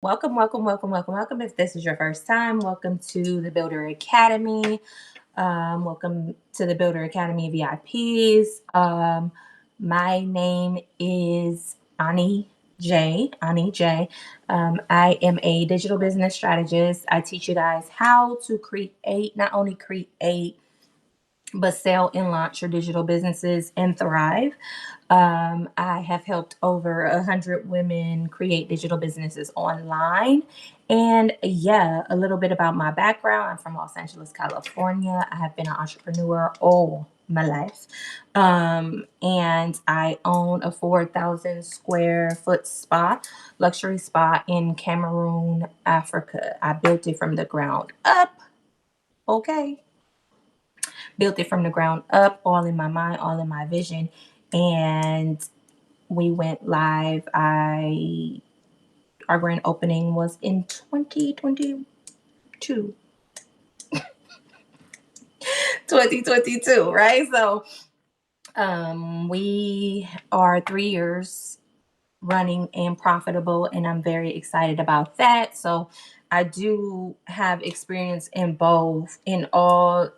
Welcome, welcome, welcome, welcome, welcome. If this is your first time, welcome to the BuildHER Academy. Welcome to the BuildHER Academy VIPs. My name is Ani J. I am a digital business strategist. I teach you guys how to create, not only create, but sell and launch your digital businesses and thrive. I have helped over 100 women create digital businesses online. And yeah, a little bit about my background. I'm from Los Angeles, California. I have been an entrepreneur all my life. And I own a 4,000 square foot spa, luxury spa in Cameroon, Africa. I built it from the ground up. Okay. Built it from the ground up, all in my mind, all in my vision. And we went live. Our grand opening was in 2022. 2022, right? So we are 3 years running and profitable, and I'm very excited about that. So I do have experience in both, in all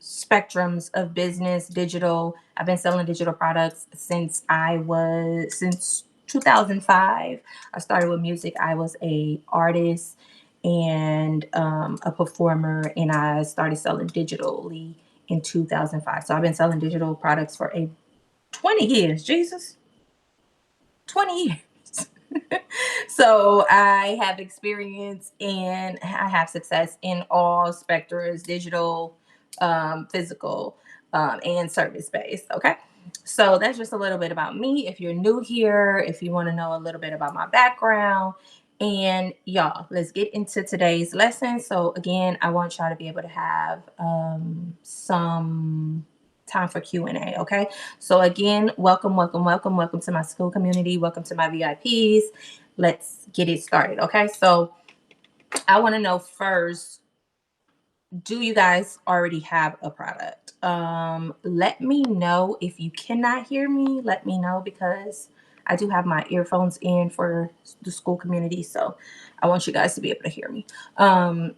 spectrums of business, digital. I've been selling digital products since 2005. I started with music. I was a artist and a performer, and I started selling digitally in 2005. So I've been selling digital products for 20 years. Jesus, 20 years. So I have experience and I have success in all spectrums, digital, physical, and service based. Okay. So that's just a little bit about me. If you're new here, if you want to know a little bit about my background, and y'all, let's get into today's lesson. So again, I want y'all to be able to have some time for Q&A. Okay. So again, welcome, welcome, welcome, welcome to my Skool community. Welcome to my VIPs. Let's get it started. Okay. So I want to know first, do you guys already have a product? Let me know. If you cannot hear me, let me know, because I do have my earphones in for the Skool community. So I want you guys to be able to hear me. Um,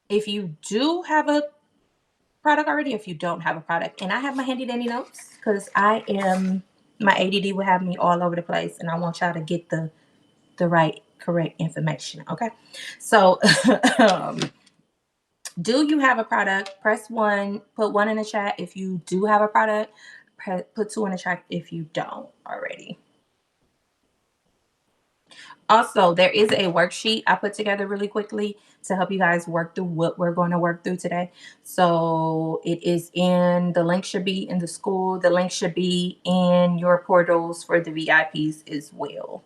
if you do have a product already, if you don't have a product, and I have my handy dandy notes, because my ADD will have me all over the place, and I want y'all to get the right correct information. Okay. So do you have a product? Press 1, put 1 in the chat if you do have a product. Put 2 in the chat if you don't already. Also, there is a worksheet I put together really quickly to help you guys work through what we're going to work through today. So it is the link should be in the Skool. The link should be in your portals for the VIPs as well.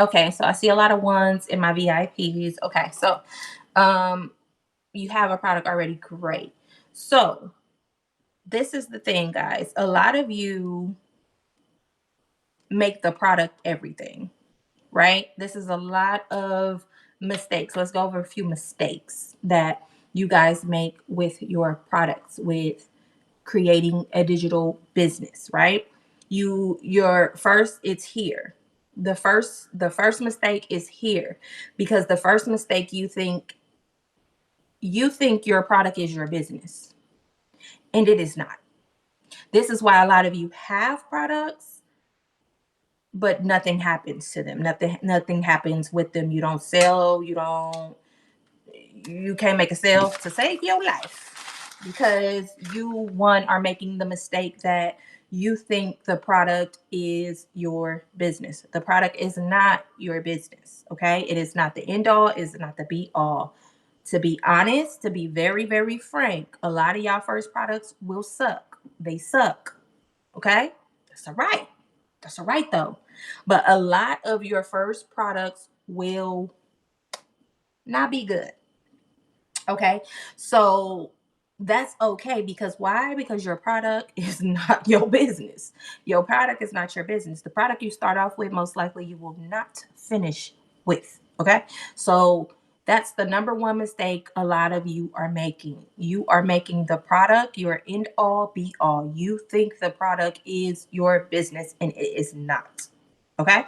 Okay, so I see a lot of ones in my VIPs. Okay, so you have a product already. Great. So this is the thing, guys. A lot of you make the product everything, right? This is a lot of mistakes. Let's go over a few mistakes that you guys make with your products, with creating a digital business, right? Your first, it's here. The first mistake is here, because the first mistake, you think your product is your business, and it is not. This is why a lot of you have products, but nothing happens to them. Nothing happens with them. You don't sell, you can't make a sale to save your life, because you, one, are making the mistake that you think the product is your business. The product is not your business. Okay. It is not the end all, it's not the be all. To be honest, to be very, very frank, a lot of y'all first products will suck. They suck. Okay. That's all right. That's all right though. But a lot of your first products will not be good. Okay. So that's okay, because why? Because your product is not your business. Your product is not your business. The product you start off with, most likely you will not finish with. Okay. So That's the number one mistake a lot of you are making. You are making the product your end all be all. You think the product is your business and it is not. Okay?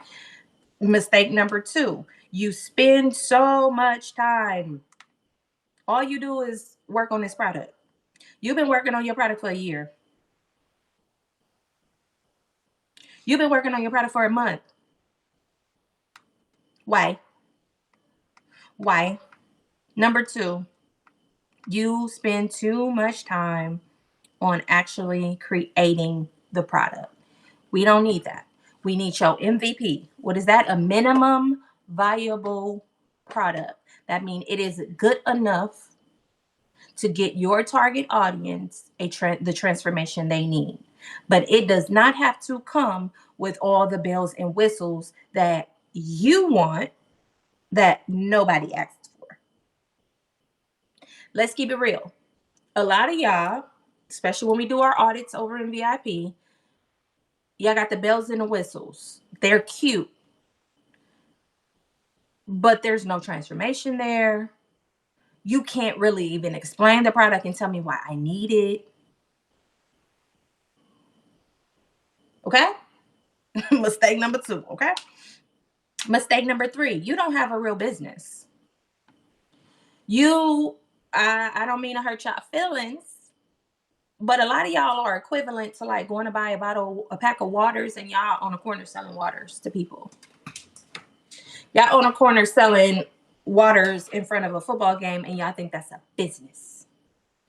Mistake number two, you spend so much time. All you do is work on this product. You've been working on your product for a year. You've been working on your product for a month. Why? Why? Number two, you spend too much time on actually creating the product. We don't need that. We need your MVP. What is that? A minimum viable product. That means it is good enough to get your target audience the transformation they need. But it does not have to come with all the bells and whistles that you want that nobody asked for. Let's keep it real. A lot of y'all, especially when we do our audits over in VIP, y'all got the bells and the whistles. They're cute, but there's no transformation there. You can't really even explain the product and tell me why I need it. Okay? Mistake number two. Okay? Mistake number three, you don't have a real business. I don't mean to hurt y'all feelings, but a lot of y'all are equivalent to like going to buy a pack of waters and y'all on a corner selling waters to people. Y'all on a corner selling waters in front of a football game and y'all think that's a business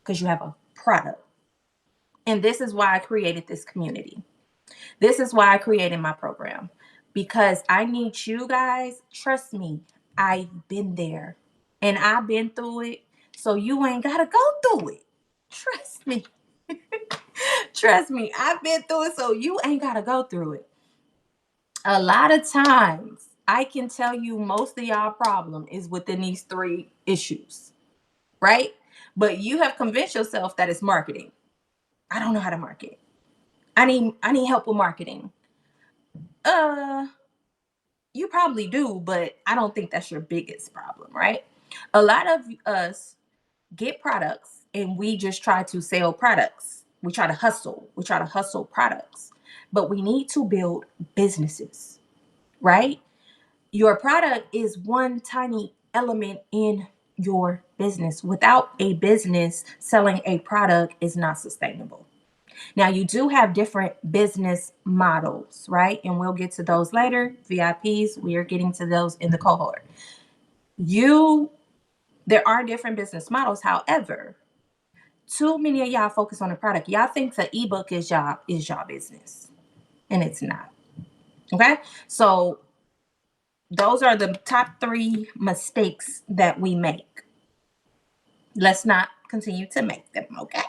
because you have a product. And this is why I created this community. This is why I created my program, because I need you guys, trust me, I've been there and I've been through it. So you ain't got to go through it. Trust me. Trust me, I've been through it. So you ain't got to go through it. A lot of times, I can tell you most of y'all problem is within these three issues, right? But you have convinced yourself that it's marketing. I don't know how to market. I need help with marketing. You probably do, but I don't think that's your biggest problem, right? A lot of us get products and we just try to sell products. We try to hustle. We try to hustle products. But we need to build businesses, right? Your product is one tiny element in your business. Without a business, selling a product is not sustainable. Now, you do have different business models, right? And we'll get to those later. VIPs, we are getting to those in the cohort. There are different business models. However, too many of y'all focus on the product. Y'all think the ebook is y'all business, and it's not. Okay? So those are the top 3 mistakes that we make. Let's not continue to make them. Okay.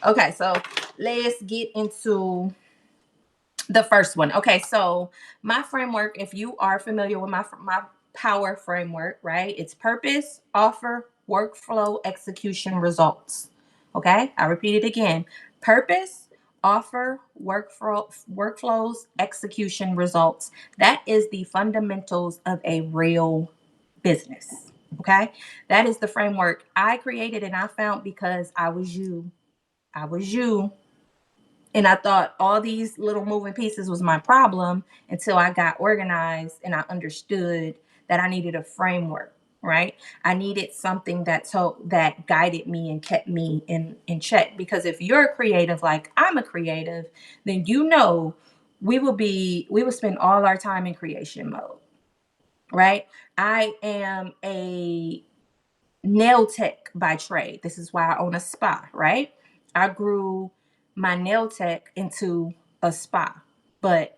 Okay, so let's get into the first one. Okay, so my framework, if you are familiar with my power framework, right? It's purpose, offer, workflow, execution, results. Okay, I repeat it again. Purpose, offer, workflows, execution, results. That is the fundamentals of a real business. Okay, that is the framework I created and I found because I was you. And I thought all these little moving pieces was my problem until I got organized and I understood that I needed a framework, right? I needed something that guided me and kept me in check. Because if you're a creative, like I'm a creative, then we will spend all our time in creation mode, right? I am a nail tech by trade. This is why I own a spa, right? I grew my nail tech into a spa. But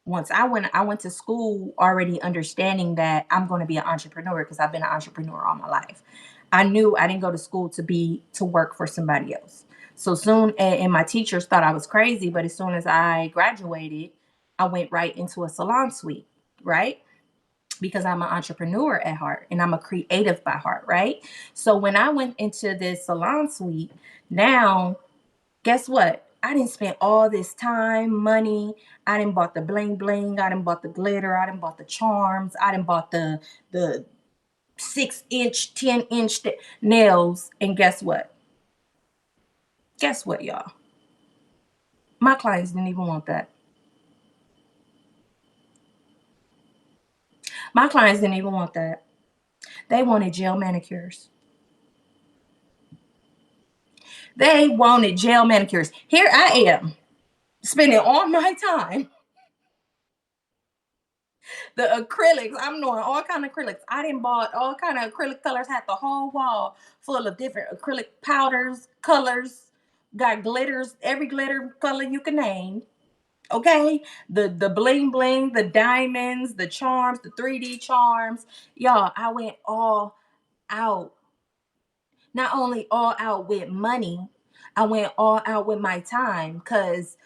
once I went to school already understanding that I'm going to be an entrepreneur because I've been an entrepreneur all my life. I knew I didn't go to school to work for somebody else. So soon, and my teachers thought I was crazy, but as soon as I graduated, I went right into a salon suite, right? Because I'm an entrepreneur at heart and I'm a creative by heart, right? So when I went into this salon suite, now guess what? I didn't spend all this time, money. I didn't bought the bling bling. I didn't bought the glitter. I didn't bought the charms. I didn't bought the 6-inch, 10-inch nails. And guess what? Guess what, y'all? My clients didn't even want that. My clients didn't even want that. They wanted gel manicures. They wanted gel manicures. Here I am, spending all my time. The acrylics, I'm doing all kind of acrylics. I didn't bought all kind of acrylic colors, had the whole wall full of different acrylic powders, colors, got glitters, every glitter color you can name. Okay, the bling bling, the diamonds, the charms, the 3D charms. Y'all, I went all out. Not only all out with money, I went all out with my time, because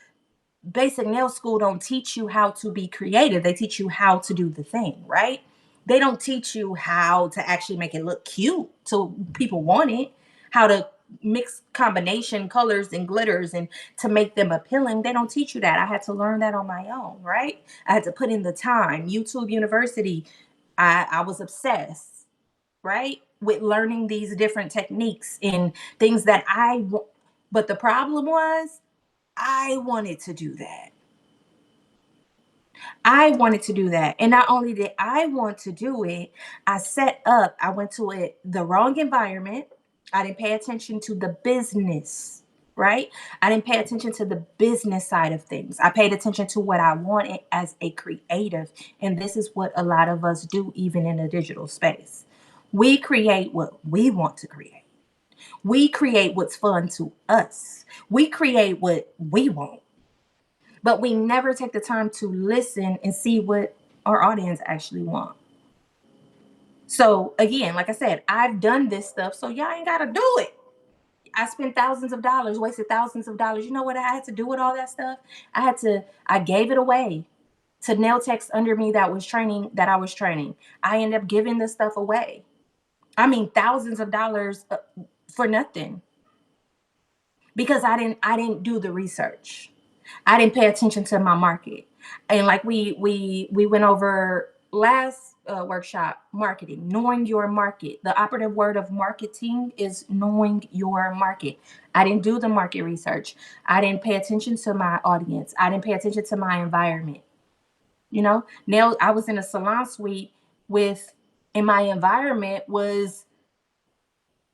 basic nail school don't teach you how to be creative. They teach you how to do the thing, right? They don't teach you how to actually make it look cute so people want it, how to mix combination colors and glitters and to make them appealing. They don't teach you that. I had to learn that on my own, right? I had to put in the time. YouTube University, I was obsessed, right, with learning these different techniques and things that but the problem was I wanted to do that. I wanted to do that. And not only did I want to do it, I went to the wrong environment. I didn't pay attention to the business, right? I didn't pay attention to the business side of things. I paid attention to what I wanted as a creative. And this is what a lot of us do, even in a digital space. We create what we want to create. We create what's fun to us. We create what we want, but we never take the time to listen and see what our audience actually want. So again, like I said, I've done this stuff, so y'all ain't gotta do it. I spent thousands of dollars, wasted thousands of dollars. You know what I had to do with all that stuff? I gave it away to nail techs under me that I was training. I ended up giving this stuff away. I mean, thousands of dollars for nothing, because I didn't do the research. I didn't pay attention to my market. And like we went over last workshop, marketing, knowing your market. The operative word of marketing is knowing your market. I didn't do the market research. I didn't pay attention to my audience. I didn't pay attention to my environment. You know, now I was in a salon suite and my environment was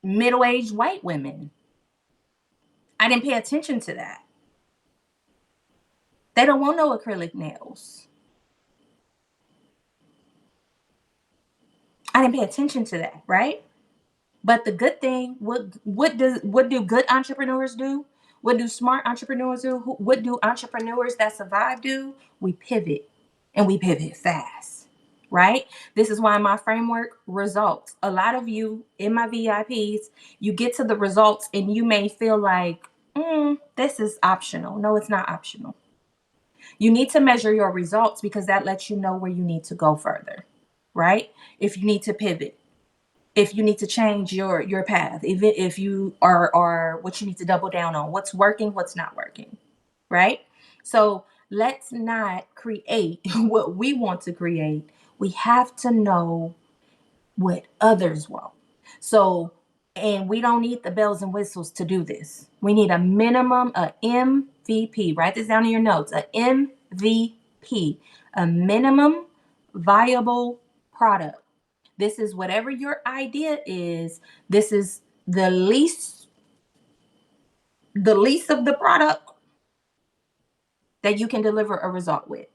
middle-aged white women. I didn't pay attention to that. They don't want no acrylic nails. I didn't pay attention to that, right? But the good thing, what do good entrepreneurs do? What do smart entrepreneurs do? What do entrepreneurs that survive do? We pivot, and we pivot fast, right? This is why my framework, results. A lot of you in my VIPs, you get to the results and you may feel like, this is optional. No, it's not optional. You need to measure your results, because that lets you know where you need to go further, right? If you need to pivot, if you need to change your path, even if you are what you need to double down on, what's working, what's not working, right? So let's not create what we want to create. We have to know what others want. So, and we don't need the bells and whistles to do this. We need a minimum, a MVP. Write this down in your notes. A MVP, a minimum viable product. This is whatever your idea is. This is the least of the product that you can deliver a result with,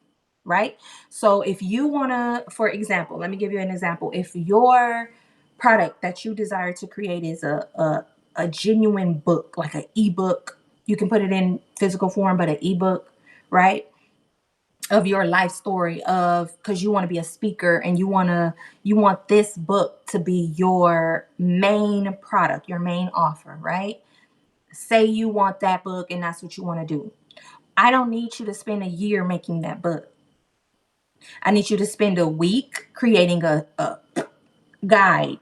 right? So if you want to, for example, let me give you an example. If your product that you desire to create is a genuine book, like an ebook, you can put it in physical form, but an ebook, right? Of your life story, of because you want to be a speaker and you want this book to be your main product, your main offer, right? Say you want that book and that's what you want to do. I don't need you to spend a year making that book. I need you to spend a week creating a guide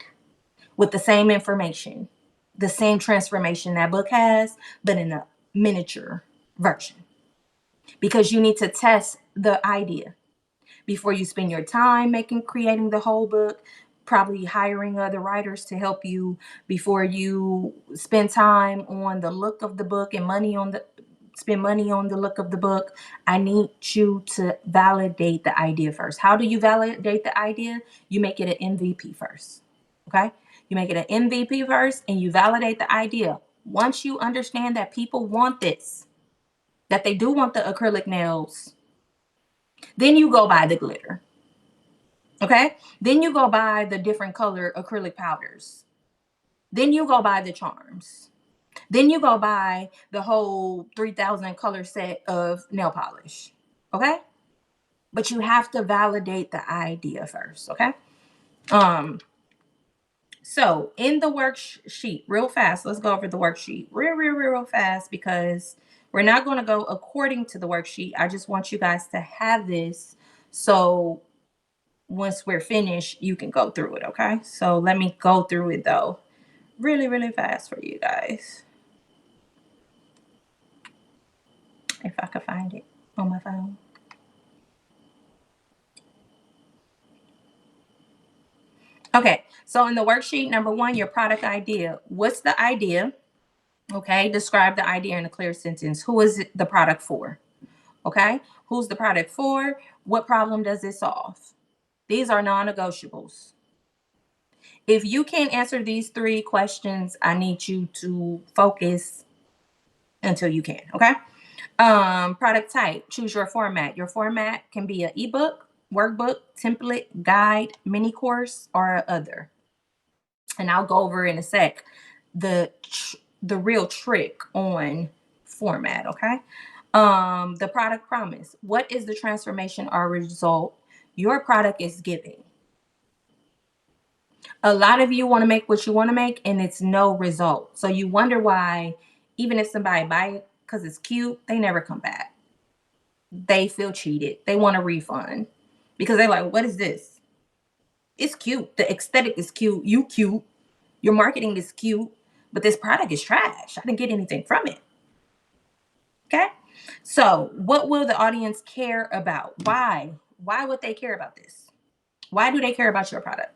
with the same information, the same transformation that book has, but in a miniature. version, because you need to test the idea before you spend your time creating the whole book, probably hiring other writers to help you before you spend time on the look of the book and spend money on the look of the book. I need you to validate the idea first. How do you validate the idea? You make it an MVP first. Okay? You make it an MVP first and you validate the idea. Once you understand that people want this, that they do want the acrylic nails, then you go buy the glitter. Okay? Then you go buy the different color acrylic powders. Then you go buy the charms. Then you go buy the whole 3,000 color set of nail polish. Okay? But you have to validate the idea first. Okay? So in the worksheet, real fast, let's go over the worksheet real fast, because we're not going to go according to the worksheet. I just want you guys to have this, so once we're finished, you can go through it. Okay? So let me go through it though, really fast for you guys. If I could find it on my phone. Okay, so in the worksheet, number one, your product idea. What's the idea? Okay, describe the idea in a clear sentence. Who is it the product for? Okay, who's the product for? What problem does it solve? These are non-negotiables. If you can't answer these three questions, I need you to focus until you can. Okay. Product type, choose your format. Your format can be an ebook, workbook, template, guide, mini course, or other. And I'll go over in a sec the real trick on format. Okay. The product promise. What is the transformation or result your product is giving? A lot of you want to make what you want to make and it's no result. So you wonder why, even if somebody buy it because it's cute, they never come back. They feel cheated. They want a refund because they're like, what is this? It's cute. The aesthetic is cute. You cute. Your marketing is cute, but this product is trash. I didn't get anything from it. Okay. So what will the audience care about? Why? Why would they care about this? Why do they care about your product?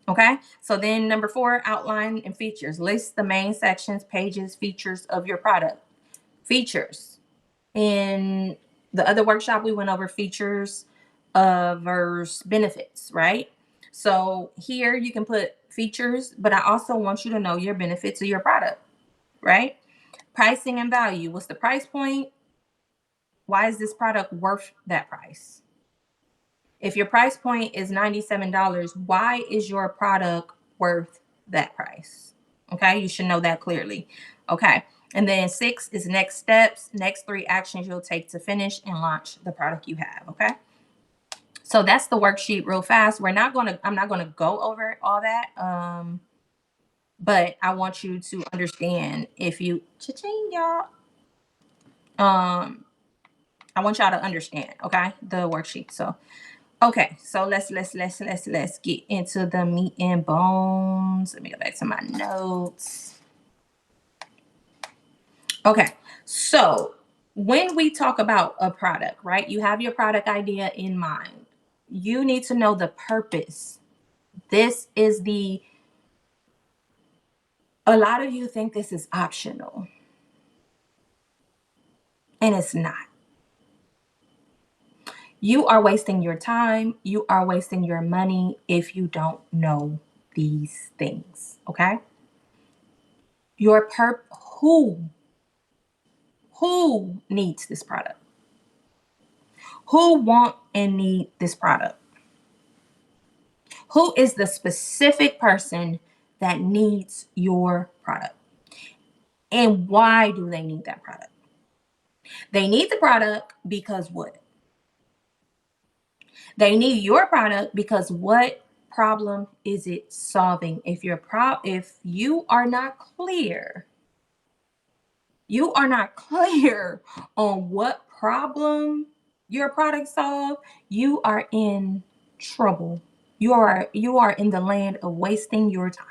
Okay. So then number 4, outline and features. List the main sections, pages, features of your product. Features. In the other workshop, we went over features versus benefits, right? So here you can put features, but I also want you to know your benefits of your product, right? Pricing and value. What's the price point? Why is this product worth that price? If your price point is $97, why is your product worth that price? Okay, you should know that clearly. Okay, and then 6 is next steps, next 3 actions you'll take to finish and launch the product you have. Okay, so that's the worksheet real fast. I'm not gonna go over all that, but I want you to understand, if you cha-ching, y'all, I want y'all to understand, okay, the worksheet. So okay, so let's get into the meat and bones. Let me go back to my notes. Okay, so when we talk about a product, right, you have your product idea in mind. You need to know the purpose. A lot of you think this is optional, and it's not. You are wasting your time. You are wasting your money if you don't know these things, okay? Who needs this product? Who want and need this product? Who is the specific person that needs your product? And why do they need that product? They need the product because what? They need your product because what problem is it solving? If you are not clear, on what problem your product solve, you are in trouble. You are in the land of wasting your time.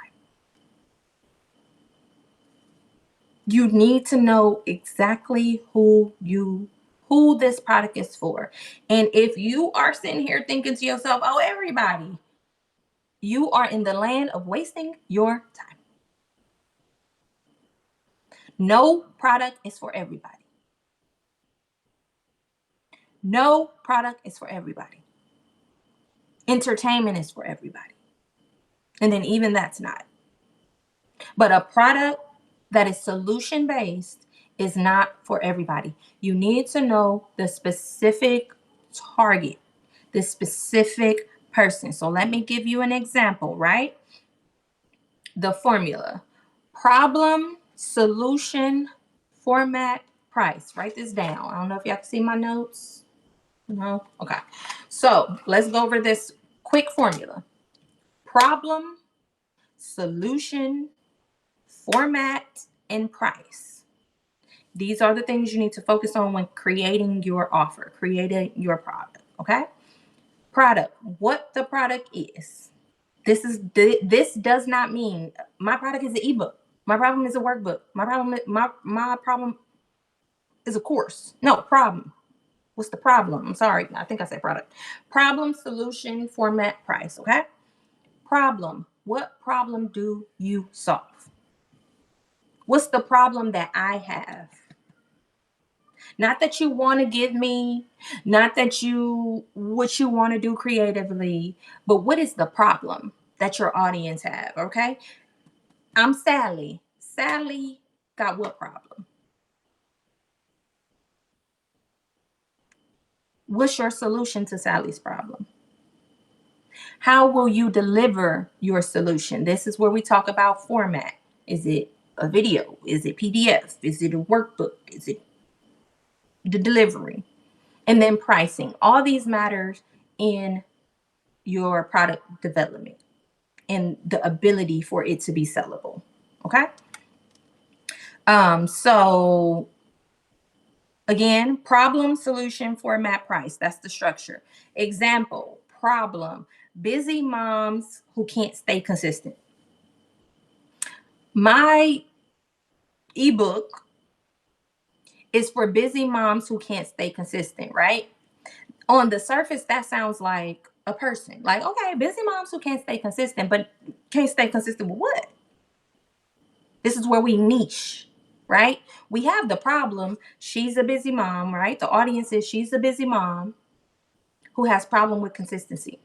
You need to know exactly who this product is for. And if you are sitting here thinking to yourself, oh, everybody, you are in the land of wasting your time. No product is for everybody. No product is for everybody. Entertainment is for everybody. And then even that's not. But a product that is solution based is not for everybody. You need to know the specific target, the specific person. So let me give you an example, right? The formula: problem, solution, format, price. Write this down. I don't know if y'all can see my notes. No? Okay. So let's go over this quick formula: problem, solution, format, and price. These are the things you need to focus on when creating your offer, creating your product. Okay. Product, what the product is. This does not mean my product is an ebook. My problem is a workbook. My problem is a course. No, problem. What's the problem? I'm sorry. I think I said product. Problem, solution, format, price. Okay. Problem. What problem do you solve? What's the problem that I have? Not that you want to give me, not that what you want to do creatively, but what is the problem that your audience have? Okay. I'm Sally. Sally got what problem? What's your solution to Sally's problem? How will you deliver your solution? This is where we talk about format. Is it a video? Is it PDF? Is it a workbook? Is it the delivery? And then pricing. All these matters in your product development and the ability for it to be sellable. Okay. So again, problem, solution, format, price. That's the structure. Example, problem, busy moms who can't stay consistent. My ebook is for busy moms who can't stay consistent, right? On the surface, that sounds like a person. Like, okay, busy moms who can't stay consistent, but can't stay consistent with what? This is where we niche, right? We have the problem. She's a busy mom, right? The audience is she's a busy mom who has problem with consistency.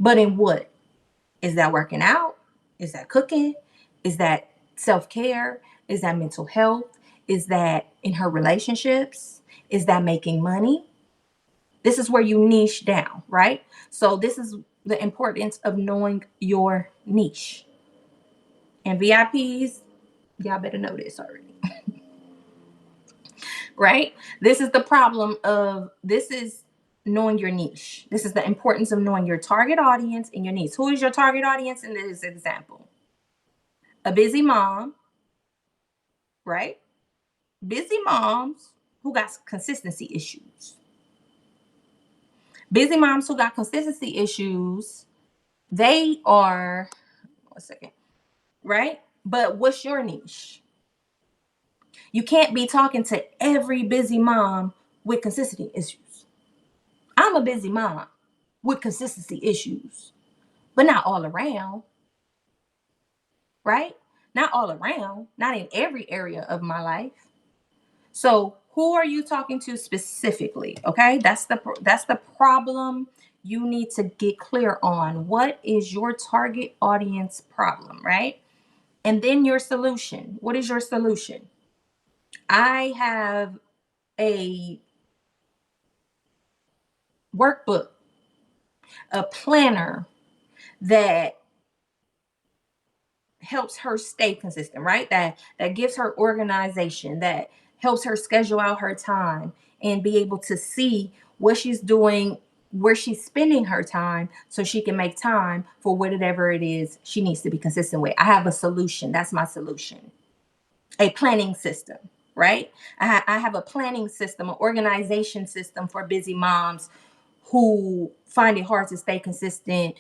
But in what? Is that working out? Is that cooking? Is that self-care? Is that mental health? Is that in her relationships? Is that making money? This is where you niche down, right? So this is the importance of knowing your niche. And VIPs, y'all better know this already. Right? This is the problem of this is knowing your niche. This is the importance of knowing your target audience and your niche. Who is your target audience in this example? A busy mom, right? Busy moms who got consistency issues. Busy moms who got consistency issues, they are, 1 second, right? But what's your niche? You can't be talking to every busy mom with consistency issues. I'm a busy mom with consistency issues, but not all around, right? Not all around, not in every area of my life. So who are you talking to specifically? Okay, that's the problem you need to get clear on. What is your target audience problem, right? And then your solution. What is your solution? I have a workbook, a planner that helps her stay consistent, right? That gives her organization, that helps her schedule out her time and be able to see what she's doing, where she's spending her time so she can make time for whatever it is she needs to be consistent with. I have a solution. That's my solution. A planning system, right? I have a planning system, an organization system for busy moms who find it hard to stay consistent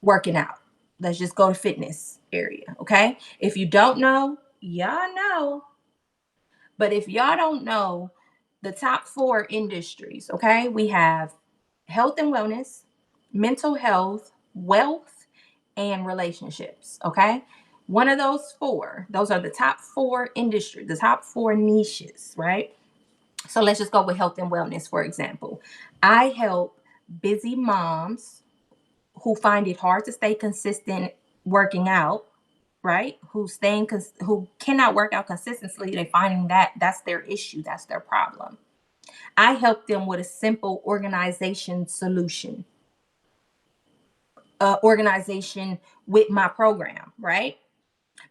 working out. Let's just go to fitness area, okay? If you don't know, y'all know. But if y'all don't know the top 4 industries, okay, we have health and wellness, mental health, wealth, and relationships, okay? One of those 4, those are the top 4 industries, the top 4 niches, right? So let's just go with health and wellness, for example. I help busy moms who find it hard to stay consistent working out, right? Who cannot work out consistently. They finding that that's their issue, that's their problem. I help them with a simple organization solution, organization with my program, right?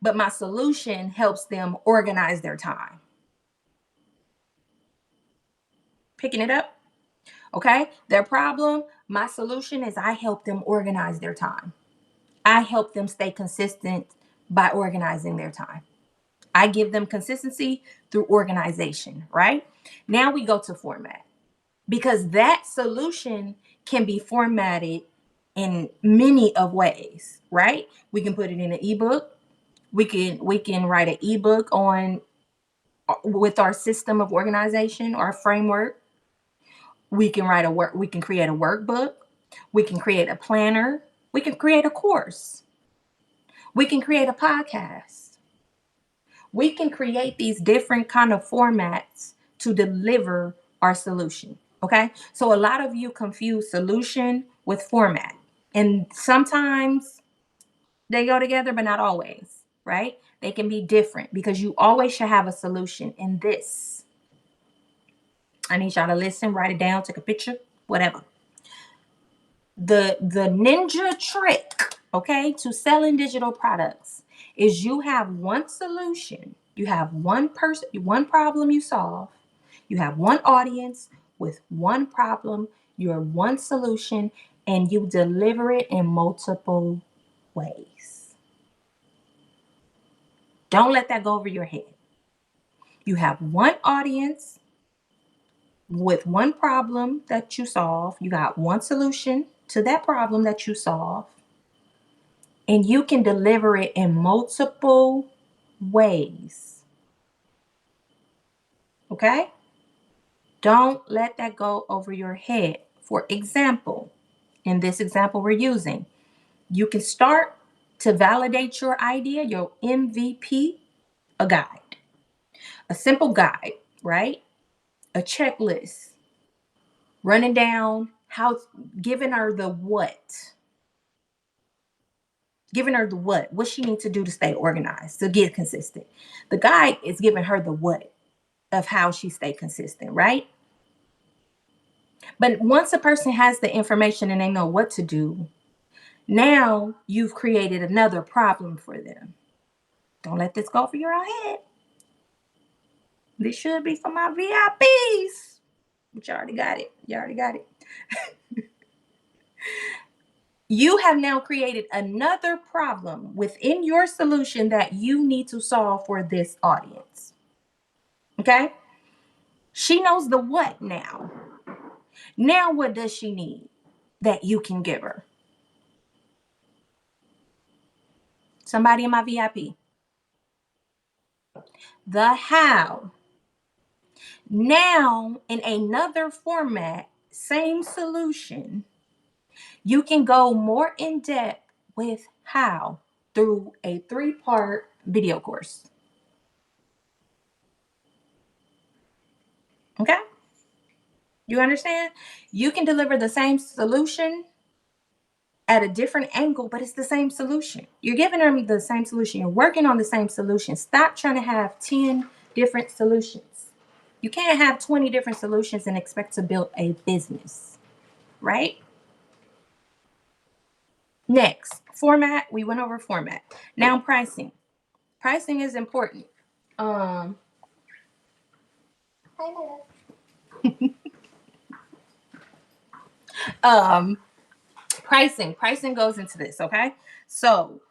But my solution helps them organize their time. Picking it up? Okay? Their problem, my solution is I help them organize their time. I help them stay consistent by organizing their time. I give them consistency through organization, right? Now we go to format, because that solution can be formatted in many of ways, right? We can put it in an ebook. We can write an ebook on with our system of organization or framework. We can create a workbook. We can create a planner. We can create a course. We can create a podcast. We can create these different kind of formats to deliver our solution. Okay. So a lot of you confuse solution with format. And sometimes they go together, but not always, right? They can be different because you always should have a solution in this. I need y'all to listen, write it down, take a picture, whatever. The ninja trick, okay, to selling digital products is you have one solution, you have one person, one problem you solve, you have one audience with one problem, your one solution, and you deliver it in multiple ways. Don't let that go over your head. You have one audience with one problem that you solve, you got one solution to that problem that you solve, and you can deliver it in multiple ways. Okay? Don't let that go over your head. For example, in this example we're using, you can start to validate your idea, your MVP, a guide, a simple guide, right? A checklist, running down how, giving her the what. Giving her the what she needs to do to stay organized, to get consistent. The guide is giving her the what of how she stay consistent, right? But once a person has the information and they know what to do, now you've created another problem for them. Don't let this go over your head. This should be for my VIPs. But you already got it. You already got it. You have now created another problem within your solution that you need to solve for this audience. Okay? She knows the what now. Now, what does she need that you can give her? Somebody in my VIP. The how. Now, in another format, same solution, you can go more in depth with how through a 3-part video course. Okay? You understand? You can deliver the same solution at a different angle, but it's the same solution. You're giving them the same solution. You're working on the same solution. Stop trying to have 10 different solutions. You can't have 20 different solutions and expect to build a business, right? Next, format. We went over format. Now pricing. Pricing is important. Um, Pricing goes into this, okay? So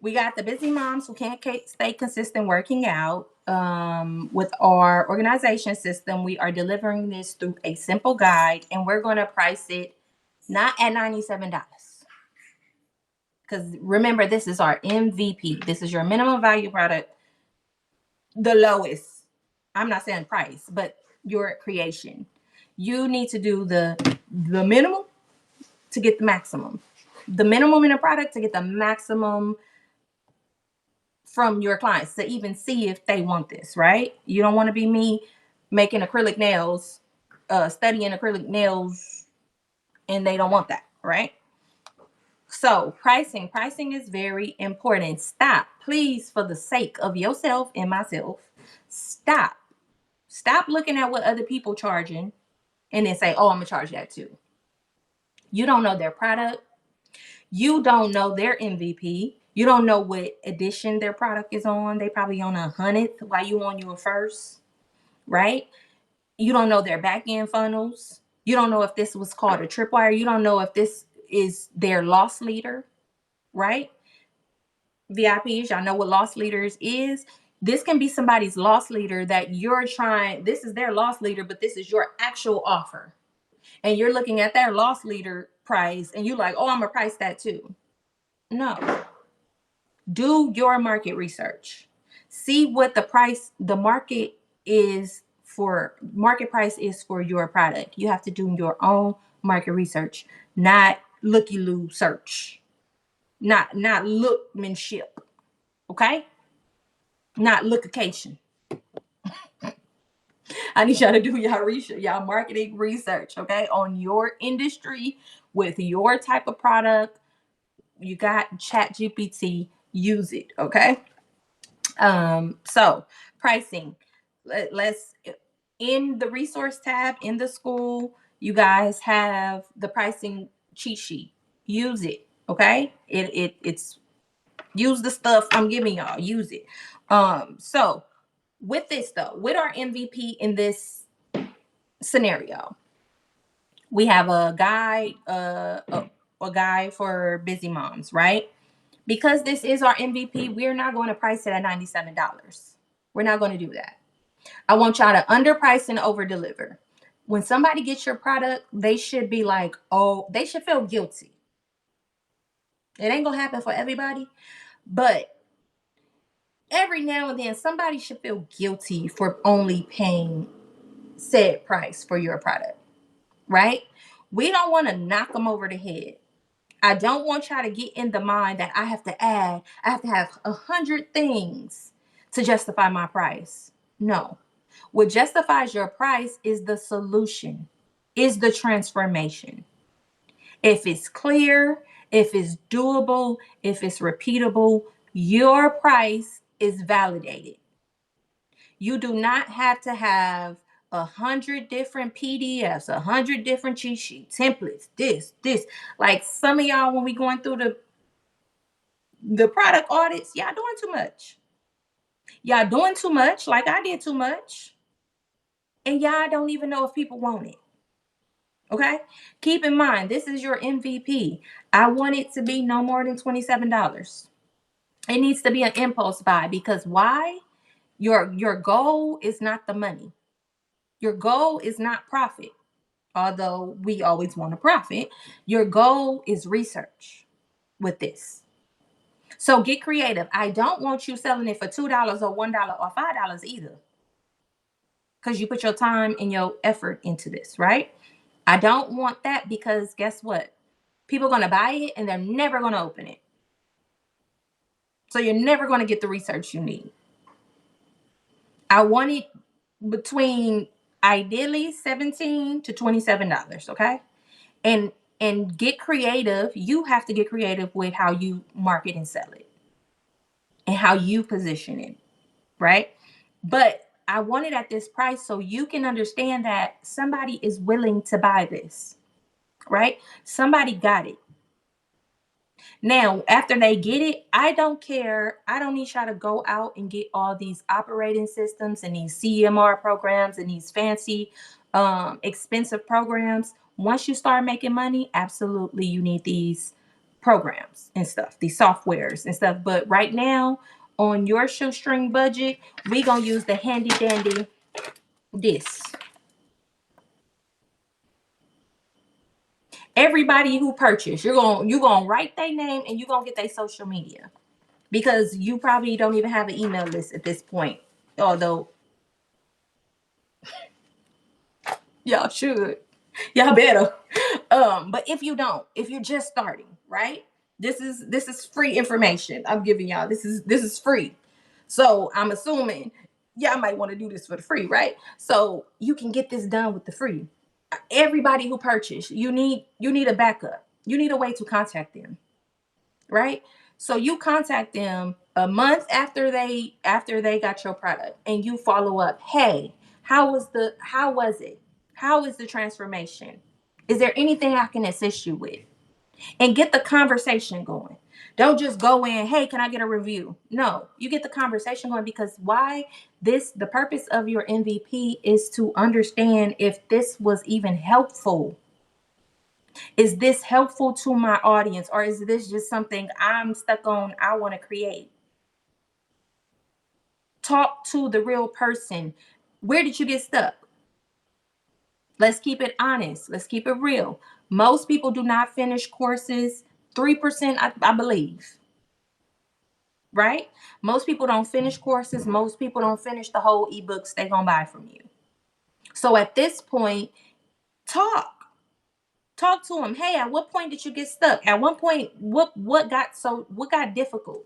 we got the busy moms who can't stay consistent working out. With our organization system, we are delivering this through a simple guide, and we're going to price it not at $97. Because remember, this is our MVP. This is your minimum value product, the lowest. I'm not saying price, but your creation. You need to do the minimum to get the maximum. The minimum in a product to get the maximum from your clients to even see if they want this, right? You don't want to be me making acrylic nails, studying acrylic nails, and they don't want that, right? So pricing is very important. Stop, please, for the sake of yourself and myself. Stop. Stop looking at what other people charging and then say, "Oh, I'm gonna charge that too." You don't know their product. You don't know their MVP. You don't know what edition their product is on. They probably on 100th while you on your first, right? You don't know their back end funnels. You don't know if this was called a tripwire. You don't know if this is their loss leader, right? VIPs, y'all know what loss leaders is. This can be somebody's loss leader that you're trying. This is their loss leader, but this is your actual offer. And you're looking at their loss leader price and you're like, oh, I'm gonna price that too. No. Do your market research. See what the market price is for your product. You have to do your own market research, not looky-loo search, not lookmanship, okay? Not lookication. I need y'all to do y'all research, y'all marketing research, okay, on your industry with your type of product. You got Chat GPT, use it, okay? So pricing. Let's in the resource tab in the Skool, you guys have the pricing cheat sheet. Use it, okay? It's use the stuff I'm giving y'all. Use it. So with this though, with our MVP in this scenario, we have a guide, a guide for busy moms, right? Because this is our MVP, we're not going to price it at $97. We're not going to do that. I want y'all to underprice and over deliver. When somebody gets your product, they should be like, oh, they should feel guilty. It ain't going to happen for everybody, but every now and then somebody should feel guilty for only paying said price for your product, right? We don't want to knock them over the head. I don't want y'all to get in the mind that I have to have 100 things to justify my price. No. What justifies your price is the solution, is the transformation. If it's clear, if it's doable, if it's repeatable, your price is validated. You do not have to have 100 different PDFs, 100 different cheat sheet templates, this. Like some of y'all, when we going through the product audits, y'all doing too much. Y'all doing too much, like I did too much. And y'all don't even know if people want it. Okay? Keep in mind, this is your MVP. I want it to be no more than $27. It needs to be an impulse buy because why? Your goal is not the money. Your goal is not profit, although we always want to profit. Your goal is research with this. So get creative. I don't want you selling it for $2 or $1 or $5 either, because you put your time and your effort into this, right? I don't want that because guess what? People are going to buy it and they're never going to open it. So you're never going to get the research you need. I want it between ideally $17 to $27, okay? And get creative. You have to get creative with how you market and sell it and how you position it, right? But I want it at this price so you can understand that somebody is willing to buy this, right? Somebody got it. Now, after they get it, I don't care. I don't need y'all to go out and get all these operating systems and these CMR programs and these fancy, expensive programs. Once you start making money, absolutely, you need these programs and stuff, these softwares and stuff. But right now, on your shoestring budget, we gonna use the handy dandy this. Everybody who purchased, you're gonna write their name and you're gonna get their social media, because you probably don't even have an email list at this point. Although Y'all should. Y'all better. But if you don't, if you're just starting, right? This is free information I'm giving y'all. This is free. So I'm assuming y'all might want to do this for the free, right? So you can get this done with the free. Everybody who purchased, you need a backup. You need a way to contact them, right? So you contact them a month after they got your product, and you follow up. Hey, how was it? How is the transformation? Is there anything I can assist you with? And get the conversation going. Don't just go in, hey, can I get a review? No, you get the conversation going, because why? The purpose of your MVP is to understand if this was even helpful. Is this helpful to my audience, or is this just something I'm stuck on, I want to create? Talk to the real person. Where did you get stuck? Let's keep it honest. Let's keep it real. Most people do not finish courses. 3%, I believe, right? Most people don't finish courses. Most people don't finish the whole ebooks they're going to buy from you. So at this point, talk. Talk to them. Hey, at what point did you get stuck? At one point, what got difficult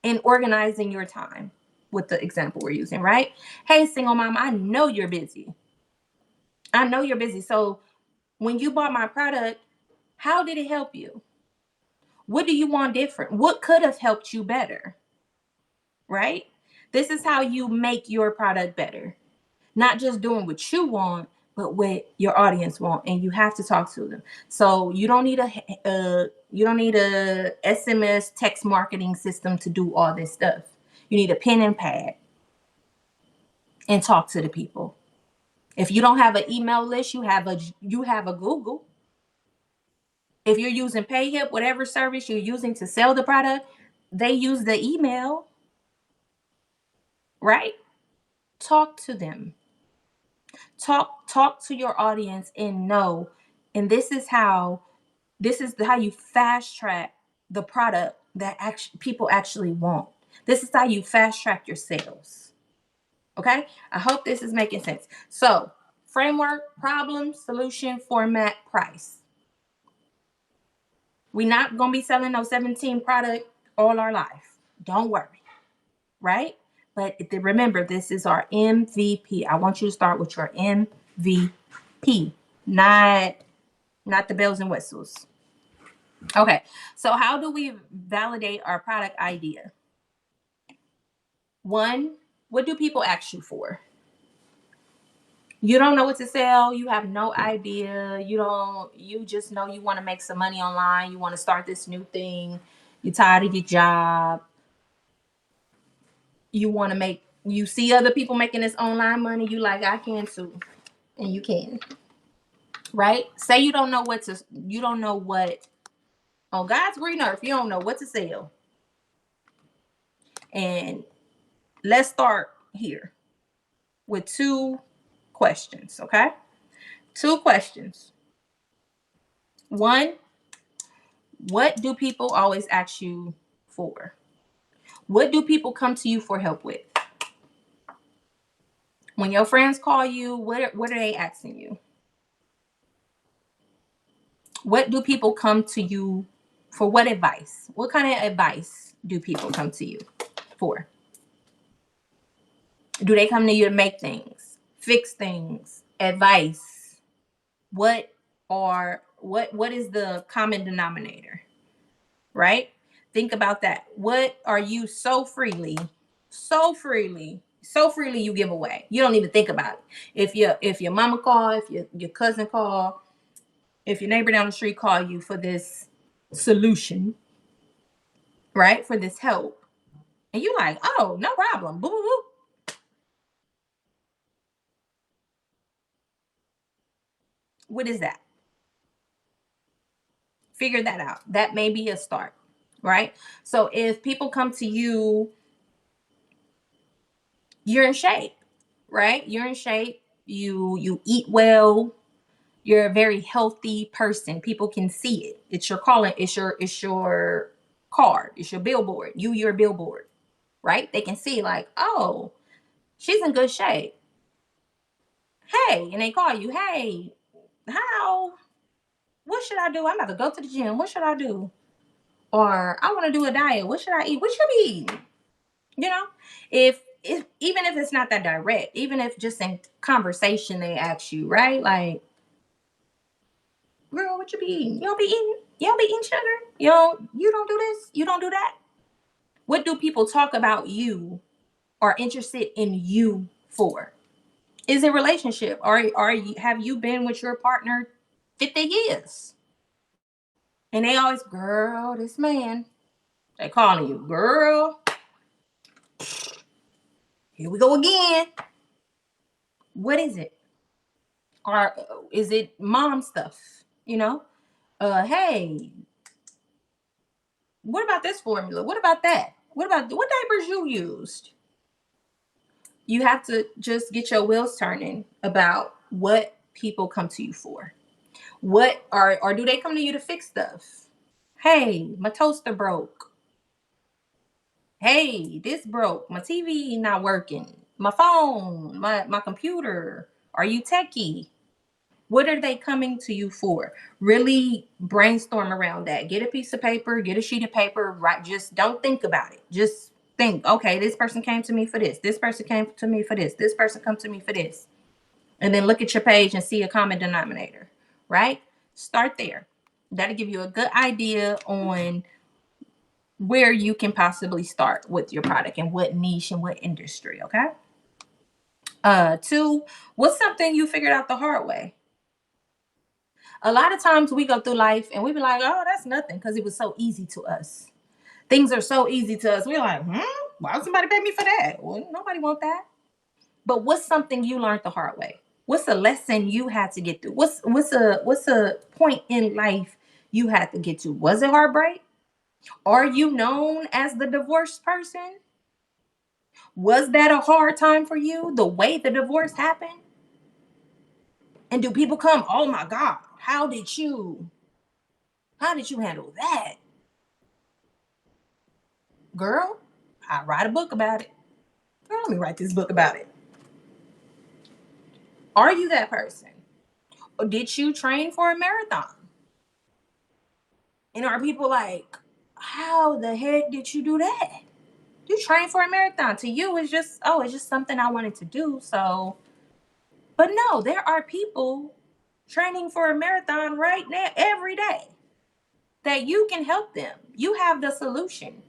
in organizing your time, with the example we're using, right? Hey, single mom, I know you're busy. I know you're busy. So when you bought my product, how did it help you? What do you want different? What could have helped you better? Right? This is how you make your product better. Not just doing what you want, but what your audience want, and you have to talk to them. So you don't need a SMS text marketing system to do all this stuff. You need a pen and pad and talk to the people. If you don't have an email list, you have a Google. If you're using PayHip, whatever service you're using to sell the product, they use the email, right? Talk to them. Talk to your audience and know. And this is how you fast track the product that people actually want. This is how you fast track your sales. Okay? I hope this is making sense. So, framework, problem, solution, format, price. We're not going to be selling no 17 product all our life. Don't worry. Right? But remember, this is our MVP. I want you to start with your MVP, not the bells and whistles. Okay. So how do we validate our product idea? One, what do people ask you for? You don't know what to sell. You have no idea. You just know you want to make some money online. You want to start this new thing. You're tired of your job. You see other people making this online money. You like, I can too. And you can. Right? Say you don't know what on God's green earth, you don't know what to sell. And let's start here with two questions, okay? Two questions. One, what do people always ask you for? What do people come to you for help with? When your friends call you, what are they asking you? What do people come to you for? What advice? What kind of advice do people come to you for? Do they come to you to make things, fix things, advice? What is the common denominator? Right? Think about that. What are you so freely you give away? You don't even think about it. If your mama call, if your cousin call, if your neighbor down the street call you for this solution, right? For this help, and you like, oh, no problem. Boo boo boo. What is that? Figure that out. That may be a start, right? So if people come to you, you're in shape, right? You're in shape. You eat well. You're a very healthy person. People can see it. It's your calling. It's your card. It's your billboard. You're a billboard, right? They can see like, oh, she's in good shape. hey, and they call you, hey, what should I do? I'm about to go to the gym. What should I do? Or I want to do a diet. What should I eat? What should I be eating? You know, if even if it's not that direct, even if just in conversation they ask you, right? Like, girl, what you be eating? You don't be eating sugar? You don't do this, you don't do that. What do people talk about you or interested in you for? Is it relationship? Or are you have you been with your partner 50 years? And they always, girl, this man, they calling you, girl, here we go again. What is it? Or is it mom stuff? You know, hey, what about this formula? What about that? What diapers you used? You have to just get your wheels turning about what people come to you for. What are or do they come to you to fix stuff? Hey, my toaster broke. Hey, this broke. My TV not working. My phone, my computer. Are you techie? What are they coming to you for? Really brainstorm around that. Get a piece of paper, get a sheet of paper, right? Just don't think about it. Just think, okay, this person came to me for this. This person came to me for this. This person come to me for this. And then look at your page and see a common denominator, right? Start there. That'll give you a good idea on where you can possibly start with your product and what niche and what industry, okay? Two, what's something you figured out the hard way? A lot of times we go through life and we be like, oh, that's nothing because it was so easy to us. Things are so easy to us. We're like, why would somebody pay me for that? Well, nobody want that. But what's something you learned the hard way? What's a lesson you had to get through? What's a point in life you had to get to? Was it heartbreak? Are you known as the divorced person? Was that a hard time for you? The way the divorce happened? And do people come, oh my God, how did you handle that? Girl, I write a book about it. Girl, let me write this book about it. Are you that person? Or did you train for a marathon? And are people like, how the heck did you do that? You train for a marathon. To you, it's just, oh, it's just something I wanted to do. So, but no, there are people training for a marathon right now, every day, that you can help them. You have the solution.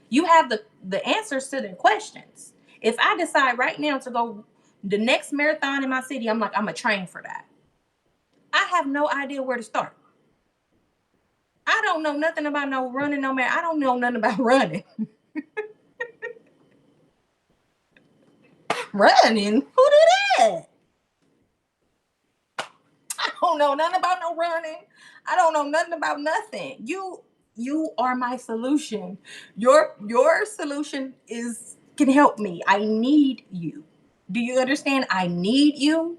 You have the answers to their questions. If I decide right now to go the next marathon in my city, I'm gonna train for that. I have no idea where to start. I don't know nothing about no running, no man. I don't know nothing about running. Running? Who did that? I don't know nothing about no running. I don't know nothing about nothing. You are my solution. Your solution is can help me. I need you. Do you understand? I need you.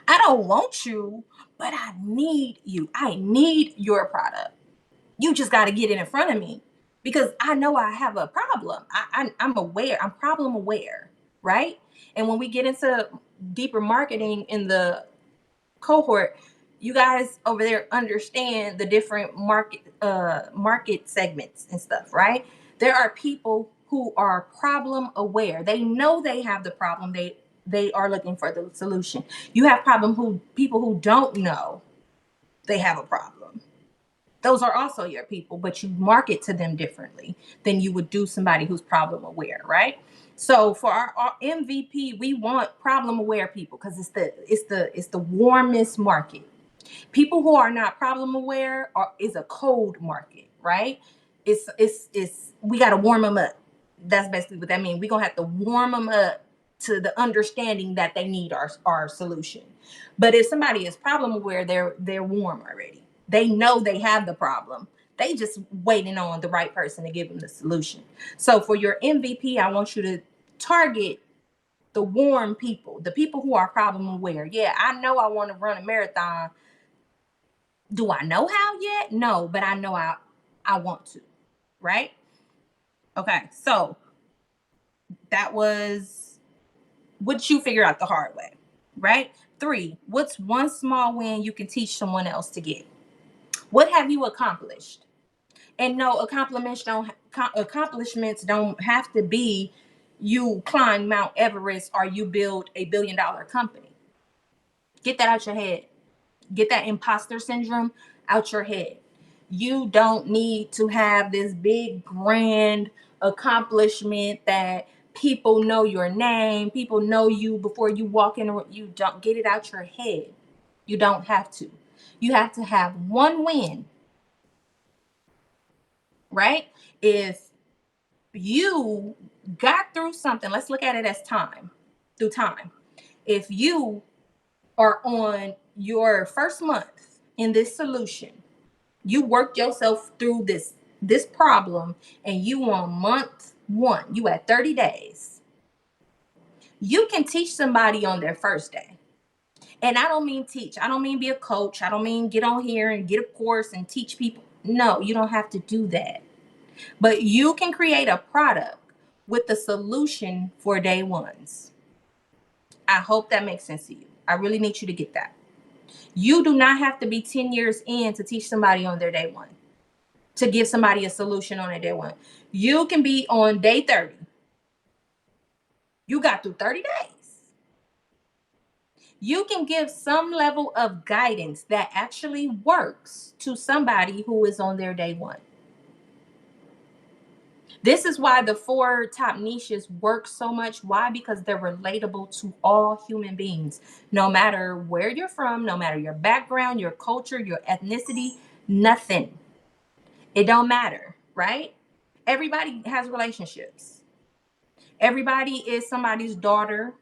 I don't want you, but I need you. I need your product. You just got to get it in front of me because I know I have a problem. I'm aware. I'm problem aware, right? And when we get into deeper marketing in the cohort, you guys over there understand the different market segments and stuff, right? There are people who are problem aware. They know they have the problem. They are looking for the solution. You have people who don't know they have a problem. Those are also your people, but you market to them differently than you would do somebody who's problem aware, right? So for our MVP, we want problem aware people because it's the warmest market. People who are not problem aware is a cold market, right? It's we got to warm them up. That's basically what that means. We're gonna have to warm them up to the understanding that they need our solution. But if somebody is problem aware, they're warm already. They know they have the problem. They just waiting on the right person to give them the solution. So for your MVP, I want you to target the warm people, the people who are problem aware. Yeah, I know I want to run a marathon. Do I know how yet? No, but I know I want to, right? Okay, so that was what you figure out the hard way. right? 3, what's one small win you can teach someone else to get? What have you accomplished? And no, accomplishments don't have to be you climb Mount Everest or you build a $1 billion company. Get that out your head. Get that imposter syndrome out your head. You don't need to have this big grand accomplishment that people know your name, people know you before you walk in. You don't get it out your head. You don't have to. You have to have one win, right? If you got through something, let's look at it as time, through time. If you are on your first month in this solution, you worked yourself through this problem, and you on month 1, you at 30 days. You can teach somebody on their first day. And I don't mean teach. I don't mean be a coach. I don't mean get on here and get a course and teach people. No, you don't have to do that. But you can create a product with the solution for day ones. I hope that makes sense to you. I really need you to get that. You do not have to be 10 years in to teach somebody on their day 1, to give somebody a solution on their day 1. You can be on day 30. You got through 30 days. You can give some level of guidance that actually works to somebody who is on their day 1. This is why the 4 top niches work so much. Why? Because they're relatable to all human beings, no matter where you're from, no matter your background, your culture, your ethnicity, nothing. It don't matter, right? Everybody has relationships. Everybody is somebody's daughter,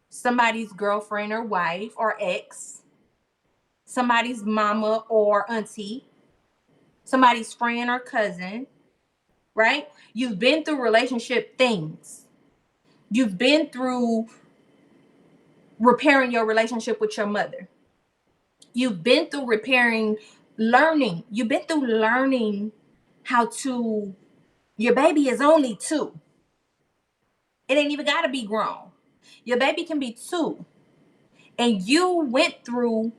somebody's girlfriend or wife or ex, somebody's mama or auntie, somebody's friend or cousin, right? You've been through relationship things. You've been through repairing your relationship with your mother. You've been through learning. You've been through learning how to, your baby is only 2. It ain't even got to be grown. Your baby can be 2. And you went through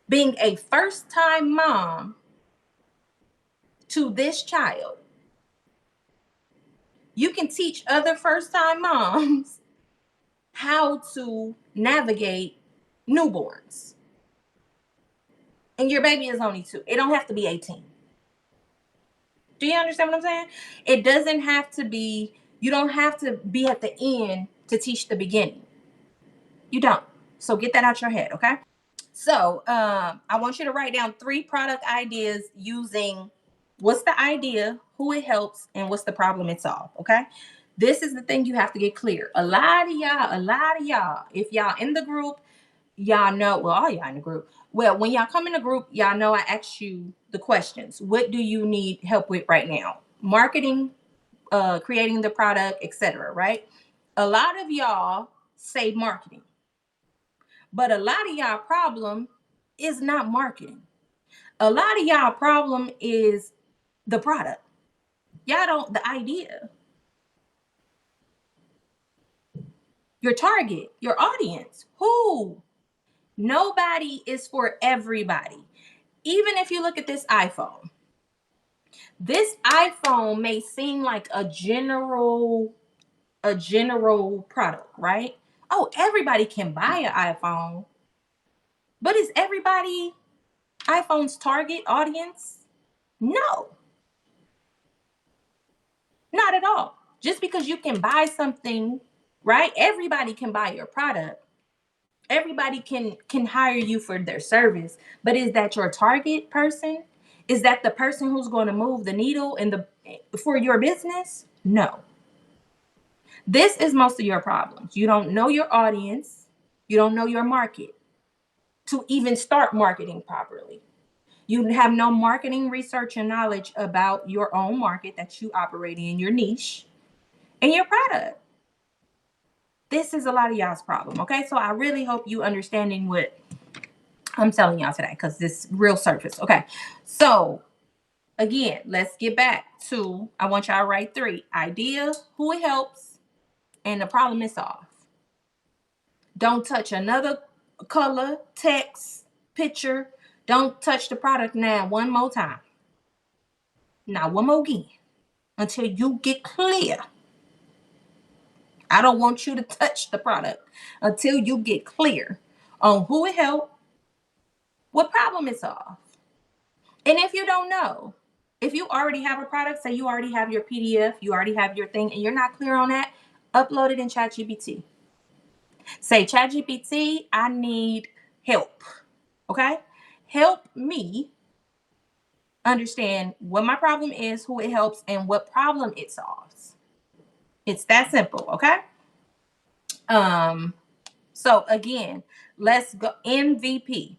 being a first time mom to this child. You can teach other first time moms how to navigate newborns. And your baby is only 2. It don't have to be 18. Do you understand what I'm saying? It doesn't have to be, you don't have to be at the end to teach the beginning. You don't. So get that out your head, okay? So I want you to write down 3 product ideas using what's the idea, who it helps, and what's the problem it solves, okay? This is the thing you have to get clear. A lot of y'all, if y'all in the group, y'all know, well, all y'all in the group. Well, when y'all come in the group, y'all know I asked you the questions. What do you need help with right now? Marketing, creating the product, etc., right? A lot of y'all say marketing. But a lot of y'all problem is not marketing. A lot of y'all problem is the product. Y'all don't, the idea. Your target, your audience. Who? Nobody is for everybody. Even if you look at this iPhone may seem like a general product, right? Oh, everybody can buy an iPhone. But is everybody iPhone's target audience? No, not at all. Just because you can buy something, right? Everybody can buy your product. Everybody can hire you for their service. But is that your target person? Is that the person who's going to move the needle for your business? No. This is most of your problems. You don't know your audience. You don't know your market to even start marketing properly. You have no marketing research and knowledge about your own market that you operate in, your niche, and your product. This is a lot of y'all's problem, okay? So I really hope you understanding what I'm telling y'all today, because this real surface, okay? So again, let's get back to, I want y'all to write 3. Idea, who it helps, and the problem is solved. Don't touch another color, text, picture. Don't touch the product now one more time. Now one more again until you get clear. I don't want you to touch the product until you get clear on who it helped, what problem it solved. And if you don't know, if you already have a product, say you already have your PDF, you already have your thing, and you're not clear on that, upload it in ChatGPT. Say, ChatGPT, I need help. Okay? Help me understand what my problem is, who it helps, and what problem it solves. It's that simple, okay? So again, let's go MVP.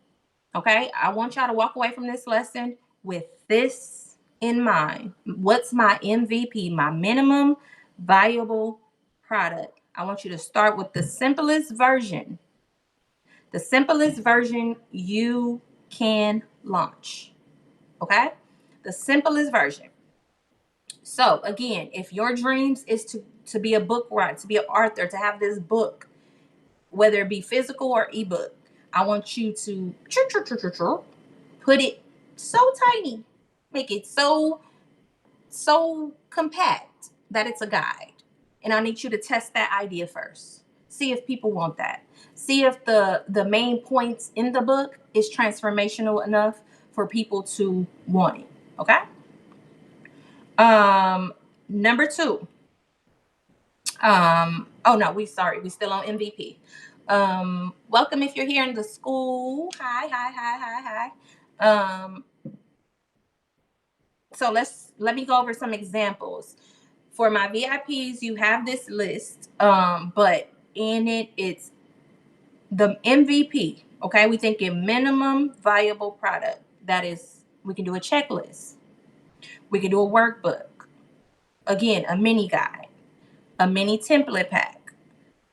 Okay? I want y'all to walk away from this lesson with this in mind. What's my MVP, my minimum viable product? I want you to start with the simplest version. The simplest version you can launch. Okay? The simplest version. So again, if your dreams is to be a book writer, to be an author, to have this book, whether it be physical or ebook, I want you to put it so tiny, make it so compact that it's a guide. And I need you to test that idea first. See if people want that. See if the main points in the book is transformational enough for people to want it. Okay? Number 2. Oh no, we still on MVP. Welcome if you're here in the Skool. Hi. So let me go over some examples. For my VIPs, you have this list, but in it, it's the MVP. Okay, we think a minimum viable product. That is, we can do a checklist. We can do a workbook. Again, a mini guide, a mini template pack,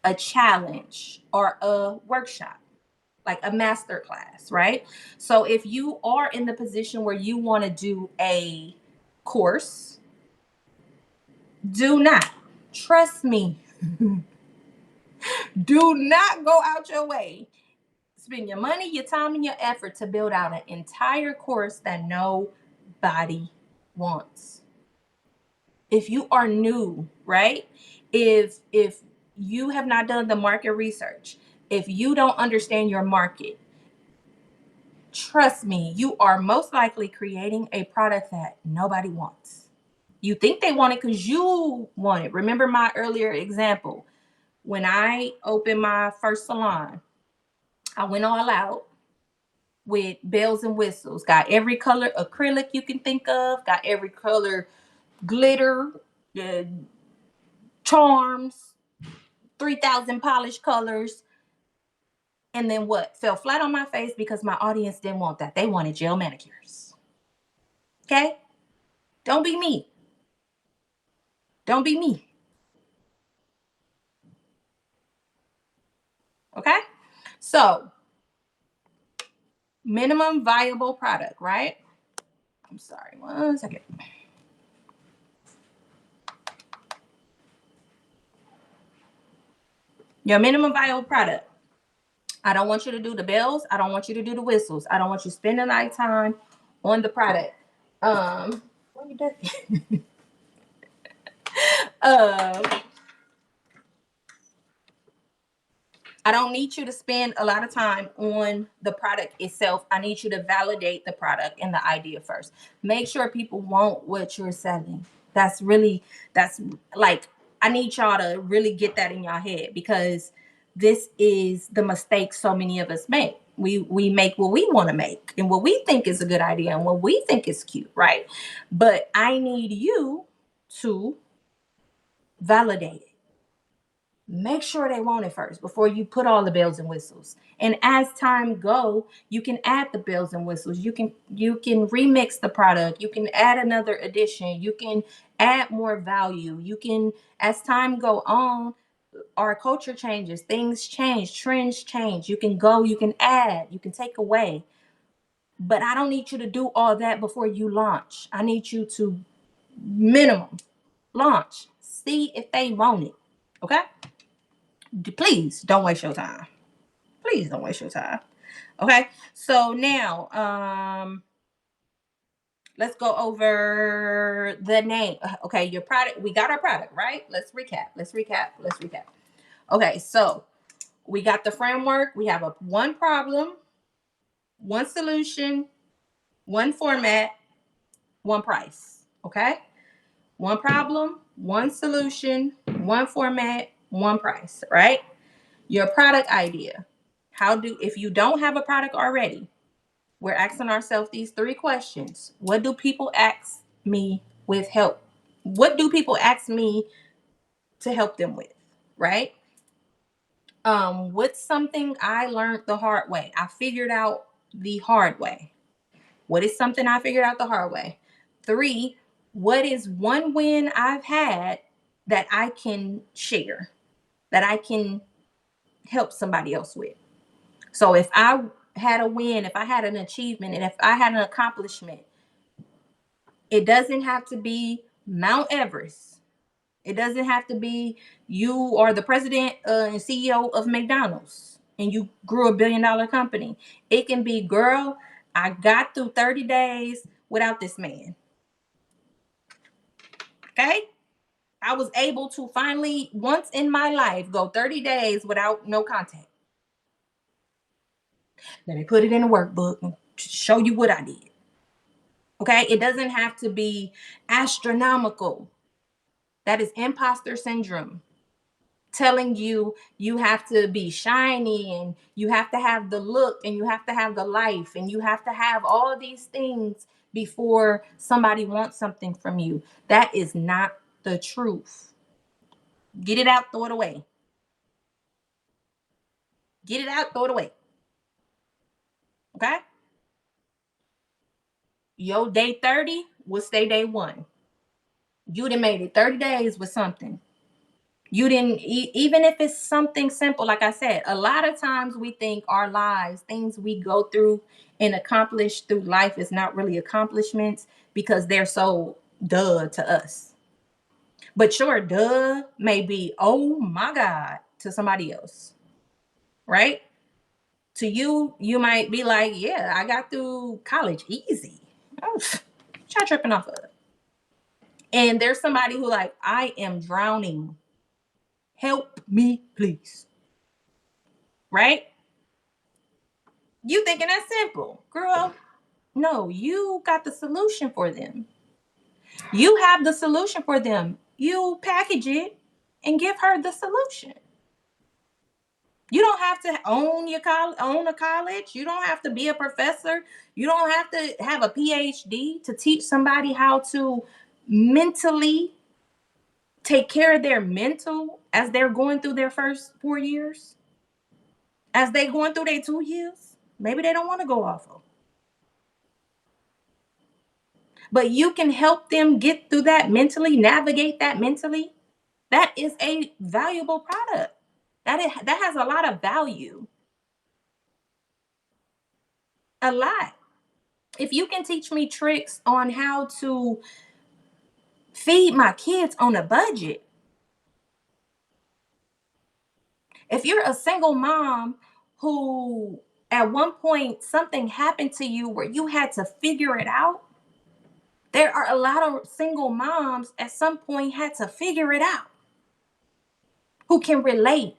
a challenge, or a workshop, like a masterclass, right? So if you are in the position where you want to do a course, do not, trust me, do not go out your way. Spend your money, your time, and your effort to build out an entire course that nobody wants. If you are new, right? If you have not done the market research, if you don't understand your market, trust me, you are most likely creating a product that nobody wants. You think they want it because you want it. Remember my earlier example. When I opened my first salon, I went all out with bells and whistles. Got every color acrylic you can think of, got every color glitter, uh, charms, 3,000 polished colors. And then what? Fell flat on my face because my audience didn't want that. They wanted gel manicures. Okay? Don't be me. Don't be me. Okay? So, minimum viable product, right? I'm sorry, 1 second. Your minimum viable product. I don't want you to do the bells. I don't want you to do the whistles. I don't want you to spend a night time on the product. What you doing? I don't need you to spend a lot of time on the product itself. I need you to validate the product and the idea first. Make sure people want what you're selling. That's like, I need y'all to really get that in your head, because this is the mistake so many of us make. We make what we want to make and what we think is a good idea and what we think is cute, right? But I need you to validate it. Make sure they want it first before you put all the bells and whistles. And as time go, you can add the bells and whistles. You can remix the product. You can add another addition. You can add more value. You can, as time go on, our culture changes, things change, trends change. You can go, you can add, you can take away. But I don't need you to do all that before you launch. I need you to minimum launch. See if they want it. Okay? Please don't waste your time. Please don't waste your time. Okay. So now, let's go over the name. Okay, your product. We got our product, right? Let's recap. Okay, so we got the framework. We have one problem, one solution, one format, one price. Okay, one problem, one solution, one format, one price. Right? Your product idea. If you don't have a product already, we're asking ourselves these three questions. What do people ask me with help? What do people ask me to help them with? Right? What's something I learned the hard way? I figured out the hard way. What is something I figured out the hard way? 3, what is one win I've had that I can share, that I can help somebody else with? So if I had a win, if I had an achievement, and if I had an accomplishment, it doesn't have to be Mount Everest. It doesn't have to be you are the president and CEO of McDonald's and you grew $1 billion company. It can be, girl, I got through 30 days without this man. Okay? I was able to finally, once in my life, go 30 days without no contact. Let me put it in a workbook and show you what I did. Okay? It doesn't have to be astronomical. That is imposter syndrome. Telling you you have to be shiny and you have to have the look and you have to have the life and you have to have all these things before somebody wants something from you. That is not the truth. Get it out, throw it away. Get it out, throw it away. Okay? Your day 30 will stay day 1. You done made it 30 days with something. You didn't, even if it's something simple, like I said, a lot of times we think our lives, things we go through and accomplish through life, is not really accomplishments because they're so duh to us. But sure, duh may be, oh my God, to somebody else, right? To you, you might be like, yeah, I got through college easy. Oh, what y'all tripping off of? And there's somebody who like, I am drowning. Help me, please. Right? You thinking that's simple, girl. No, you got the solution for them. You have the solution for them. You package it and give her the solution. You don't have to own a college. You don't have to be a professor. You don't have to have a PhD to teach somebody how to mentally take care of their mental as they're going through their first 4 years. As they going through their 2 years, maybe they don't want to go off of. But you can help them get through that mentally, navigate that mentally. That is a valuable product. That has a lot of value. A lot. If you can teach me tricks on how to feed my kids on a budget. If you're a single mom who at one point something happened to you where you had to figure it out, there are a lot of single moms at some point had to figure it out, who can relate,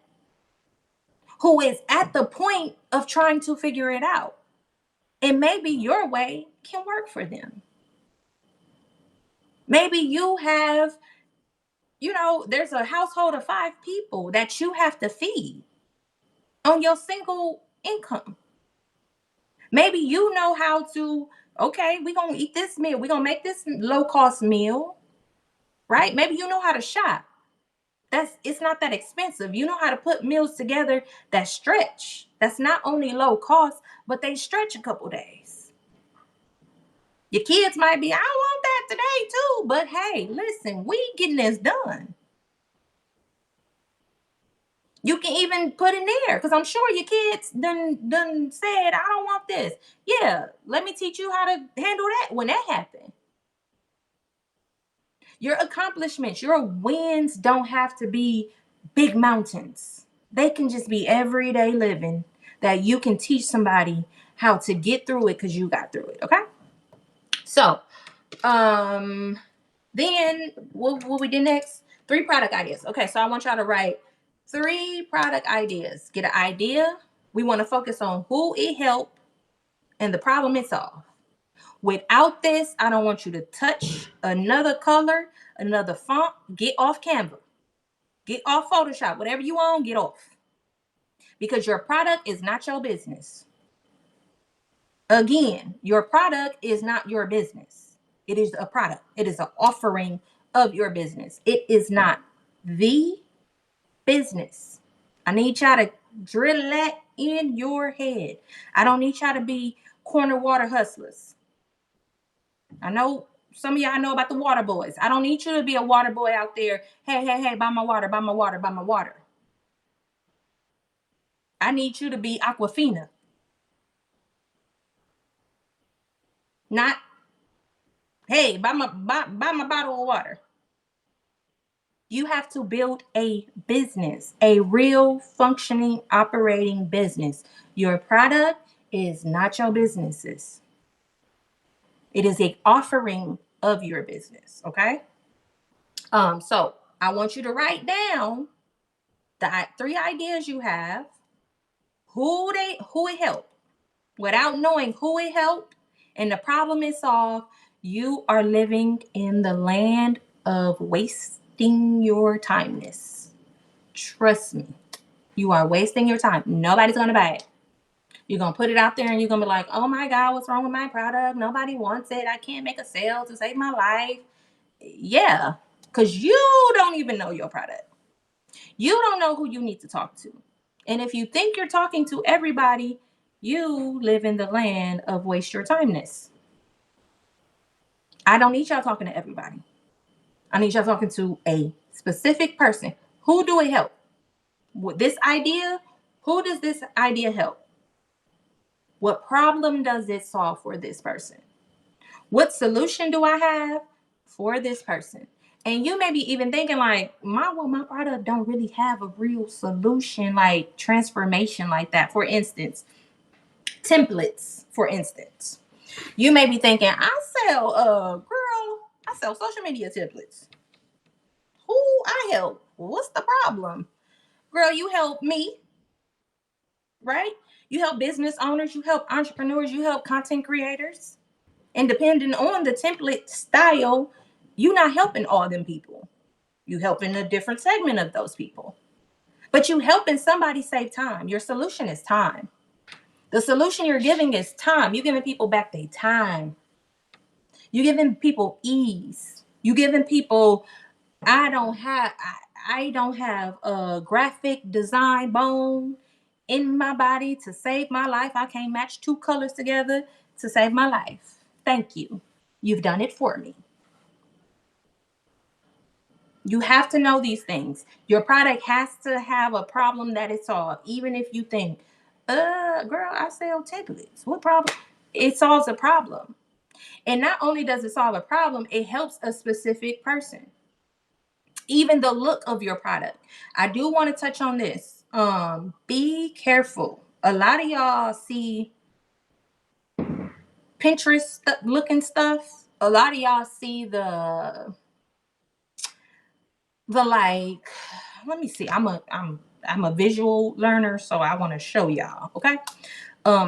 who is at the point of trying to figure it out. And maybe your way can work for them. Maybe you have, there's a household of 5 people that you have to feed on your single income. Maybe you know how to, okay, we're going to eat this meal. We're going to make this low cost meal, right? Maybe you know how to shop. It's not that expensive. You know how to put meals together that stretch. That's not only low cost, but they stretch a couple days. Your kids might be, I want that today too. But hey, listen, we getting this done. You can even put in there, because I'm sure your kids done said, I don't want this. Yeah, let me teach you how to handle that when that happens. Your accomplishments, your wins don't have to be big mountains. They can just be everyday living. that you can teach somebody how to get through it because you got through it. Okay. So, then what we did next? 3 product ideas. Okay, so I want y'all to write 3 product ideas. Get an idea. We want to focus on who it helped and the problem it solved. Without this, I don't want you to touch another color, another font. Get off Canva. Get off Photoshop. Whatever you own, get off. Because your product is not your business. Again, your product is not your business. It is a product. It is an offering of your business. It is not the business. I need y'all to drill that in your head. I don't need y'all to be corner water hustlers. I know some of y'all know about the water boys. I don't need you to be a water boy out there. Hey, buy my water, buy my water, buy my water. I need you to be Aquafina. Not, hey, buy my bottle of water. You have to build a business, a real functioning, operating business. Your product is not your business's. It is an offering of your business, okay? So I want you to write down the 3 ideas you have, who it helped. Without knowing who it helped and the problem it solved, you are living in the land of wasting your timeness. Trust me, you are wasting your time. Nobody's gonna buy it. You're gonna put it out there and you're gonna be like, oh my God, what's wrong with my product? Nobody wants it. I can't make a sale to save my life. Yeah, because you don't even know your product. You don't know who you need to talk to. And if you think you're talking to everybody, you live in the land of waste your timeness. I don't need y'all talking to everybody. I need y'all talking to a specific person. Who do it help? With this idea, who does this idea help? What problem does it solve for this person? What solution do I have for this person? And you may be even thinking like, my product don't really have a real solution, like transformation like that. For instance, templates, for instance. You may be thinking, I sell social media templates. Who I help? What's the problem? Girl, you help me, right? You help business owners, you help entrepreneurs, you help content creators. And depending on the template style, you're not helping all them people. You helping a different segment of those people. But you helping somebody save time. Your solution is time. The solution you're giving is time. You're giving people back their time. You're giving people ease. You're giving people, I don't have a graphic design bone in my body to save my life. I can't match 2 colors together to save my life. Thank you. You've done it for me. You have to know these things. Your product has to have a problem that it solves. Even if you think, girl, I sell templates. What problem? It solves a problem. And not only does it solve a problem, it helps a specific person. Even the look of your product. I do want to touch on this. Be careful. A lot of y'all see Pinterest looking stuff. A lot of y'all see the like, let me see. I'm a visual learner, so I want to show y'all, okay?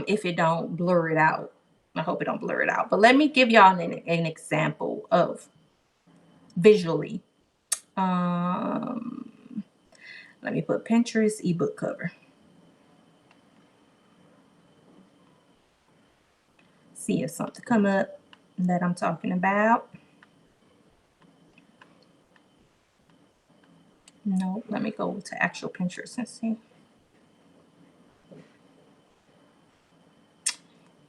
If it don't blur it out. I hope it don't blur it out. But let me give y'all an example of visually. Let me put Pinterest ebook cover. See if something come up that I'm talking about. No, let me go to actual Pinterest and see.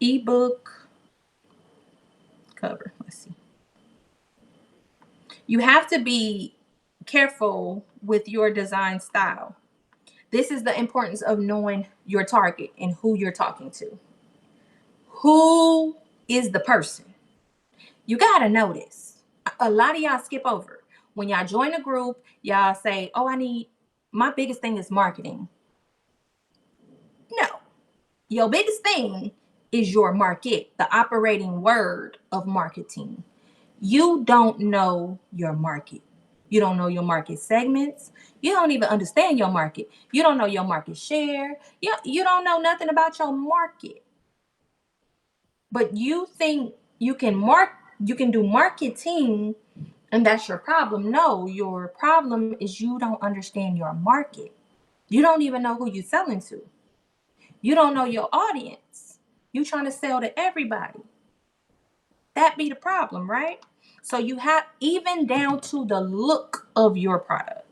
Ebook cover. Let's see. You have to be careful with your design style. This is the importance of knowing your target and who you're talking to. Who is the person? You got to know this. A lot of y'all skip over. When y'all join a group, y'all say, oh, my biggest thing is marketing. No. Your biggest thing is your market, the operating word of marketing. You don't know your market. You don't know your market segments. You don't even understand your market. You don't know your market share. You don't know nothing about your market. But you think you can do marketing and that's your problem. No, your problem is you don't understand your market. You don't even know who you're selling to. You don't know your audience. You trying to sell to everybody. That be the problem, right? So you have even down to the look of your product.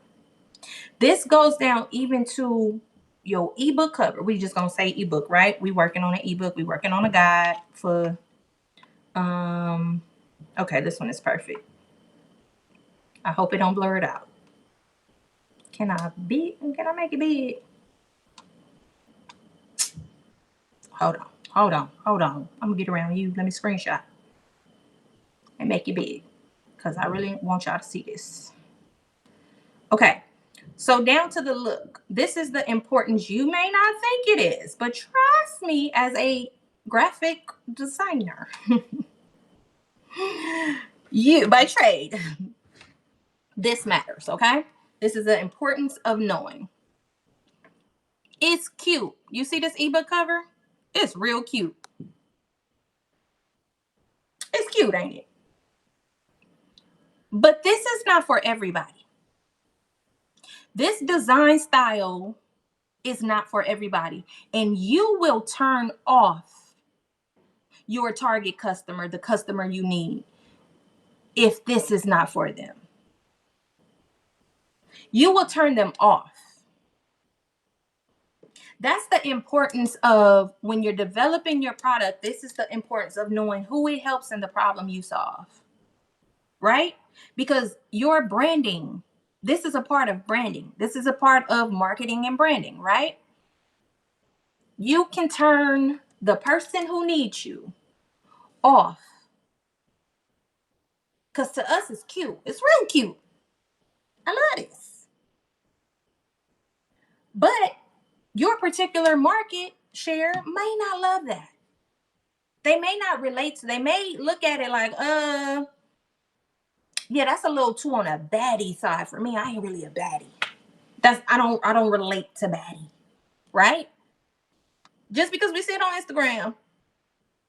This goes down even to your ebook cover. We just gonna say ebook, right? We working on an ebook. We working on a guide for okay, this one is perfect. I hope it don't blur it out. Can I make it big? Hold on. I'm gonna get around you. Let me screenshot and make it big because I really want y'all to see this. Okay, so down to the look. This is the importance. You may not think it is, but trust me, as a graphic designer, you by trade, this matters, okay? This is the importance of knowing. It's cute. You see this ebook cover? It's real cute. It's cute, ain't it? But this is not for everybody. This design style is not for everybody. And you will turn off your target customer, the customer you need, if this is not for them. You will turn them off. That's the importance of when you're developing your product. This is the importance of knowing who it helps and the problem you solve, right? Because your branding, this is a part of branding. This is a part of marketing and branding, right? You can turn the person who needs you off. Because to us, it's cute. It's real cute. I love this. But your particular market share may not love that. They may not relate to, they may look at it like, yeah, that's a little too on a baddie side for me. I ain't really a baddie. I don't relate to baddie, right? Just because we see it on Instagram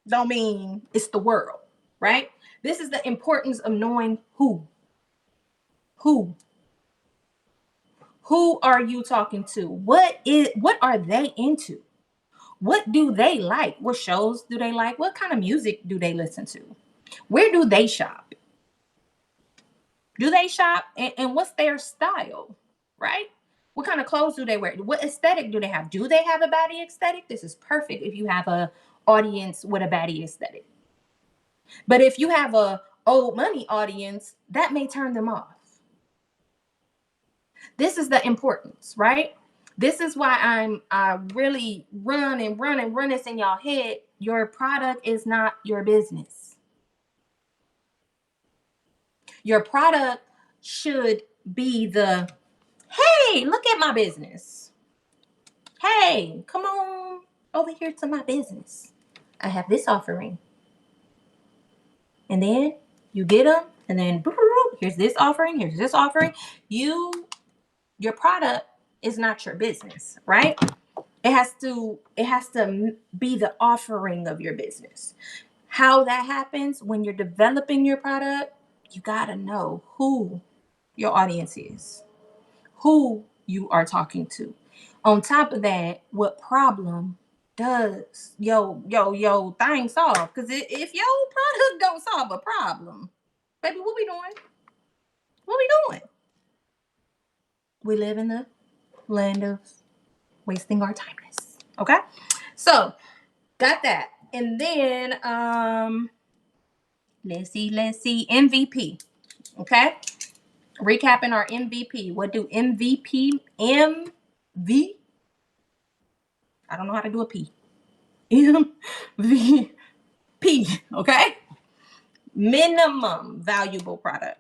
don't mean it's the world, right? This is the importance of knowing who. Who are you talking to? What are they into? What do they like? What shows do they like? What kind of music do they listen to? Where do they shop? Do they shop? And what's their style, right? What kind of clothes do they wear? What aesthetic do they have? Do they have a baddie aesthetic? This is perfect if you have a audience with a baddie aesthetic. But if you have a old money audience, that may turn them off. This is the importance, right? This is why I really run this in y'all head. Your product is not your business. Your product should be the, hey, look at my business. Hey, come on over here to my business. I have this offering. And then you get them, and then here's this offering, here's this offering. Your product is not your business, right? It has to be the offering of your business. How that happens when you're developing your product, you got to know who your audience is, who you are talking to. On top of that, what problem does yo thing solve? Because if your product don't solve a problem, baby, what we doing? What we doing? We live in the land of wasting our timeless. Okay, so got that. And then let's see MVP. Okay, recapping our MVP. What do I don't know how to do a P. MVP. Okay, minimum valuable product.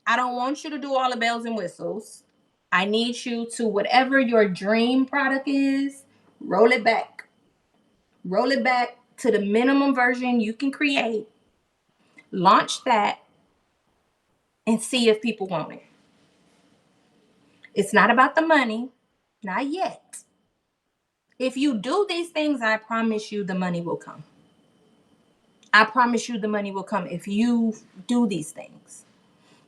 I don't want you to do all the bells and whistles. I need you to, whatever your dream product is, roll it back roll it back to the minimum version you can create, launch that, and see if people want it. It's not about the money, not yet. If you do these things, I promise you the money will come. I promise you the money will come if you do these things.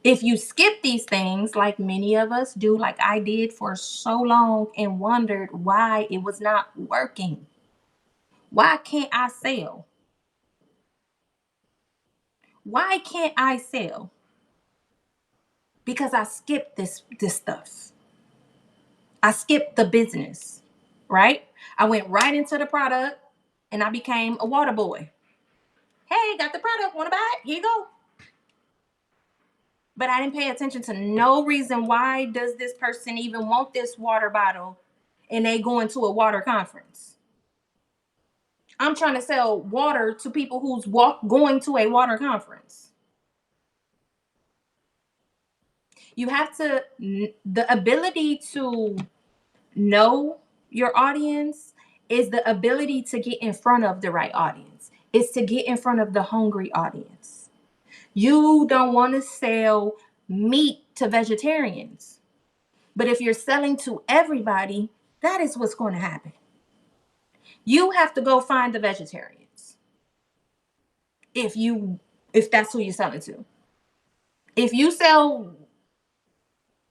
If you skip these things, like many of us do, like I did for so long and wondered why it was not working. Why can't I sell? Why can't I sell? Because I skipped this stuff. I skipped the business, right? I went right into the product and I became a water boy. Hey, got the product, want to buy it? Here you go. But I didn't pay attention to no reason why does this person even want this water bottle and they going to a water conference. I'm trying to sell water to people who's going to a water conference. You have to, the ability to know your audience is the ability to get in front of the right audience. It's to get in front of the hungry audience. You don't want to sell meat to vegetarians. But if you're selling to everybody, that is what's going to happen. You have to go find the vegetarians. If that's who you're selling to. If you sell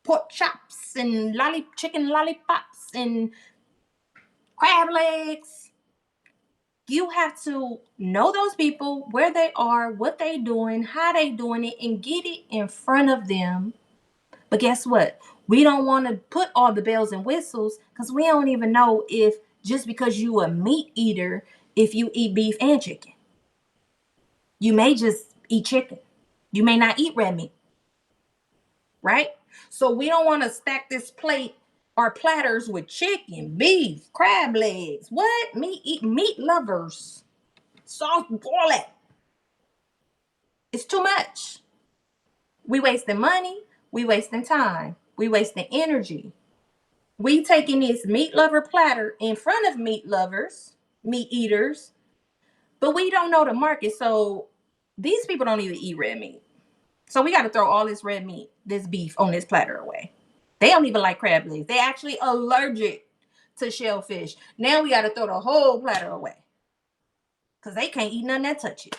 pork chops and chicken lollipops and crab legs, you have to know those people, where they are, what they doing, how they doing it, and get it in front of them. But guess what? We don't want to put all the bells and whistles because we don't even know if just because you a meat eater, if you eat beef and chicken. You may just eat chicken. You may not eat red meat, right? So we don't want to stack this plate or platters with chicken, beef, crab legs. What? Meat lovers. Sauce, all that. It's too much. We wasting money. We wasting time. We wasting energy. We taking this meat lover platter in front of meat lovers, meat eaters, but we don't know the market. So these people don't even eat red meat. So we got to throw all this red meat, this beef on this platter away. They don't even like crab legs. They actually allergic to shellfish. Now we got to throw the whole platter away because they can't eat nothing that touch it.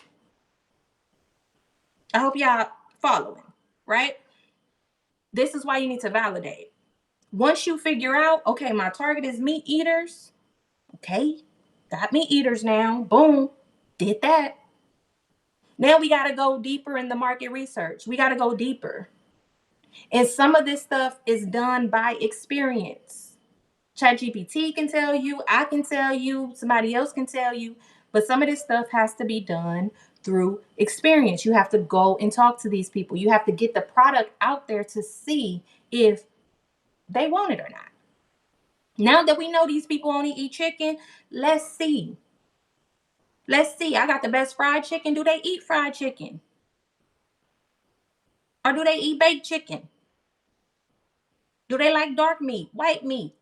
I hope y'all following, right? This is why you need to validate. Once you figure out, okay, my target is meat eaters. Okay, got meat eaters now. Boom, did that. Now we got to go deeper in the market research. We got to go deeper. And some of this stuff is done by experience. ChatGPT can tell you, I can tell you, somebody else can tell you, but some of this stuff has to be done through experience. You have to go and talk to these people. You have to get the product out there to see if they want it or not. Now that we know these people only eat chicken, let's see. Let's see. I got the best fried chicken. Do they eat fried chicken? Or do they eat baked chicken? Do they like dark meat, white meat?